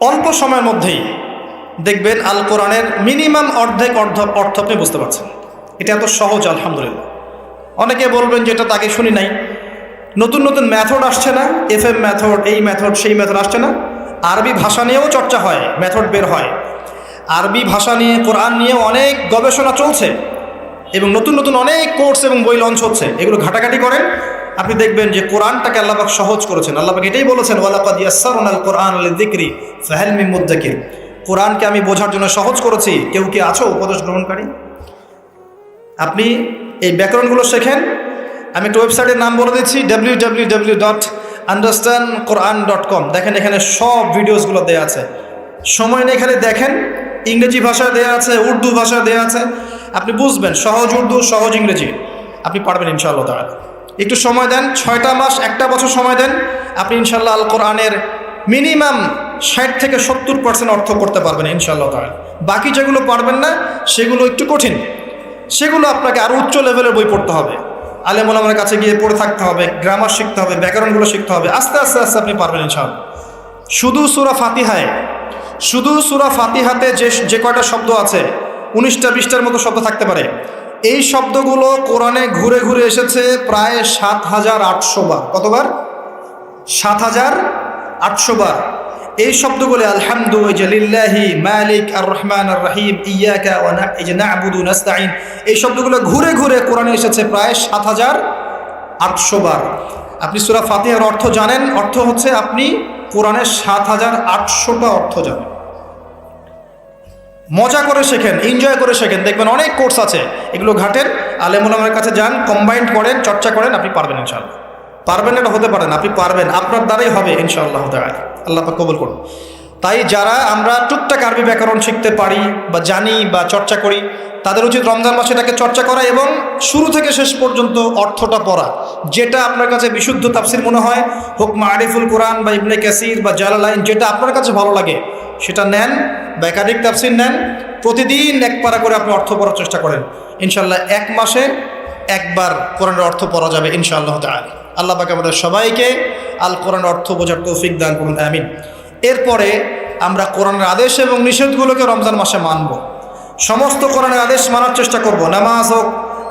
[SPEAKER 1] অল্প সময়ের মধ্যেই দেখবেন আল কোরআনের মিনিমাম অর্ধেক অর্থ আপনি বুঝতে পারছেন। এটা এত সহজ, আলহামদুলিল্লাহ। অনেকে বলবেন যে এটা তাকে শুনি নাই, নতুন নতুন মেথড আসছে না, FM মেথড, এই মেথড, সেই মেথড আসছে না। আরবি ভাষা নিয়েও চর্চা হয়, মেথড বের হয়। আরবি ভাষা নিয়ে, কোরআন নিয়েও অনেক গবেষণা চলছে, এবং নতুন নতুন অনেক কোর্স এবং বই লঞ্চ হচ্ছে। এগুলো ঘাটাঘাটি করেন, আপনি দেখবেন যে কোরআনটাকে আল্লাহ পাক সহজ করেছেন। আল্লাহ পাক এটাই বলেছেন, ওয়ালাকাদ ইয়াসসারনাল কোরআন লিযিকরি ফাহাল মিন মুদ্দাকির। কোরআনকে আমি বোঝার জন্য সহজ করেছি, কেউ কি আছো উপদেশ গ্রহণকারী? আপনি এই ব্যাকরণগুলো শেখেন। আমি একটা ওয়েবসাইটের নাম বলে দিচ্ছি, www.understandquran.com। দেখেন, এখানে সব ভিডিওসগুলো দেওয়া আছে। সময় নেই, এখানে দেখেন। ইংরেজি ভাষায় দেওয়া আছে, উর্দু ভাষায় দেওয়া আছে। আপনি বুঝবেন, সহজ উর্দু, সহজ ইংরেজি, আপনি পারবেন ইনশাআল্লাহ তাআলা। একটু সময় দেন, 6টা মাস, 1টা বছর সময় দেন, আপনি ইনশাআল্লাহ আল কোরআনের মিনিমাম 60 থেকে 70% অর্থ করতে পারবেন ইনশাআল্লাহ তাআলা। বাকি যেগুলো পারবেন না, সেগুলো একটু কঠিন, সেগুলো আপনাকে আরও উচ্চ লেভেলের বই পড়তে হবে, আলেম ওলামার কাছে গিয়ে পড়ে থাকতে হবে, গ্রামার শিখতে হবে, ব্যাকরণগুলো শিখতে হবে। আস্তে আস্তে আস্তে আপনি পারবেন ইনশাআল্লাহ। শুধু সূরা ফাতিহাতে যে কয়টা শব্দ আছে, 19টা 20টার মতো শব্দ থাকতে পারে। এই শব্দগুলো কোরআনে ঘুরে ঘুরে এসেছে প্রায় 7,800 বার। কতবার? 7,800 বার। এই শব্দগুলো আলহামদু, লিল্লাহি, মালিক, আর রহমান আর রহিম, ইয়াকা না'বুদু নাস্তাইন, এই শব্দগুলো ঘুরে ঘুরে কোরআনে এসেছে প্রায় 7,800 বার। আপনি সূরা ফাতিহার অর্থ জানেন, অর্থ হচ্ছে আপনি কোরআনের 7,800টা অর্থ জানেন। মজা করে শেখেন, এনজয় করে শেখেন, দেখবেন অনেক কোর্স আছে, এগুলো ঘাটেন, আলেম ওলামার কাছে যান, কম্বাইন্ড করেন, চর্চা করেন, আপনি পারবেন ইনশাআল্লাহ। পারবেন না এটা হতে পারেন, আপনি পারবেন, আপনার দ্বারাই হবে ইনশাআল্লাহ তাআলা। আল্লাহ পাক কবুল করুন। তাই যারা আমরা টুকটাক আরবি ব্যাকরণ শিখতে পারি বা জানি বা চর্চা করি, তাদের উচিত রমজান মাসে এটাকে চর্চা করা এবং শুরু থেকে শেষ পর্যন্ত অর্থটা পড়া। যেটা আপনার কাছে বিশুদ্ধ তাফসির মনে হয়, হোক মারিফুল কোরআন বা ইবনে কাসির বা জালালাইন, যেটা আপনার কাছে ভালো লাগে সেটা নেন, বা একাধিক তাফসির নেন। প্রতিদিন 1 পারা করে আপনি অর্থ পড়ার চেষ্টা করেন। ইনশাআল্লাহ 1 মাসে 1 বার কোরআনের অর্থ পড়া যাবে ইনশাআল্লাহ তাআলা। আল্লাহ পাক আমাদের সবাইকে আল কোরআনের অর্থ বোঝার তৌফিক দান করুন, আমিন। এরপরে আমরা কোরআনের আদেশ এবং নিষেধগুলোকে রমজান মাসে মানব। সমস্ত কোরআনের আদেশ মানার চেষ্টা করব। নামাজ হোক,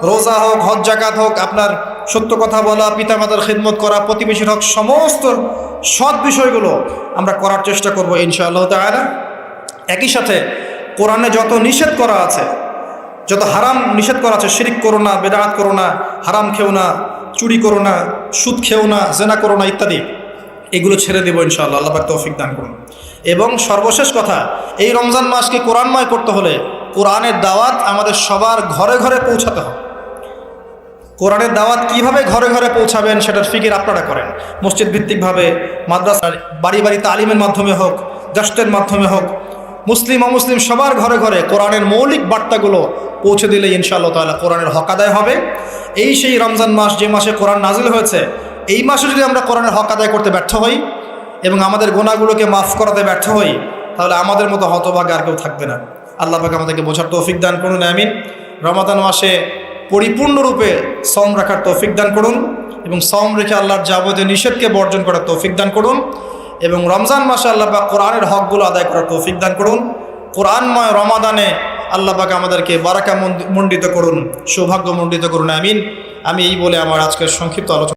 [SPEAKER 1] রোজা হোক, হজ জাকাত হোক, আপনার সত্য কথা বলা, পিতামাতার খিদমত করা, প্রতিবেশীর হক, সমস্ত সৎ বিষয়গুলো আমরা করার চেষ্টা করব ইনশাআল্লাহ তাআলা। একই সাথে কোরআনে যত নিষেধ করা আছে, যত হারাম নিষেধ করা আছে, শিরিক করো না, বেদাত করো না, হারাম খেও না, চুরি করো না, সুদ খেও না, জেনা করো না ইত্যাদি, এগুলো ছেড়ে দেবো ইনশাআল্লাহ। আল্লাহ পাক তৌফিক দান করুন। এবং সর্বশেষ কথা, এই রমজান মাসকে কোরআনময় করতে হলে কোরআনের দাওয়াত আমাদের সবার ঘরে ঘরে পৌঁছাতে হবে। কোরআনের দাওয়াত কিভাবে ঘরে ঘরে পৌঁছাবেন সেটার ফিকির আপনারা করেন। মসজিদ ভিত্তিকভাবে, মাদ্রাসার বাড়ি বাড়ি তালিমের মাধ্যমে হোক, গস্তের মাধ্যমে হোক, মুসলিম অমুসলিম সবার ঘরে ঘরে কোরআনের মৌলিক বার্তাগুলো পৌঁছে দিলে ইনশাআল্লাহ তাআলা কোরআনের হক আদায় হবে। এই সেই রমজান মাস, যে মাসে কোরআন নাজিল হয়েছে, এই মাসে যদি আমরা কোরআনের হক আদায় করতে ব্যর্থ হই এবং আমাদের গুনাহগুলোকে মাফ করাতে ব্যর্থ হই, তাহলে আমাদের মতো হতভাগা আর কেউ থাকবে না। আল্লাহ পাক আমাদেরকে বোঝার তৌফিক দান করুন, আমিন। রমাদান মাসে পরিপূর্ণরূপে সওম রাখার তৌফিক দান করুন, এবং সওম রেখে আল্লাহর যাবতীয় নিষেধকে বর্জন করার তৌফিক দান করুন, এবং রমজান মাসে আল্লাহ পাক কোরআনের হকগুলো আদায় করার তৌফিক দান করুন। কোরআনময় রমাদানে আল্লাহ পাক আমাদেরকে বারাকা মণ্ডিত করুন, সৌভাগ্য মণ্ডিত করুন, আমিন। আমি এই বলে আমার আজকের সংক্ষিপ্ত আলোচনা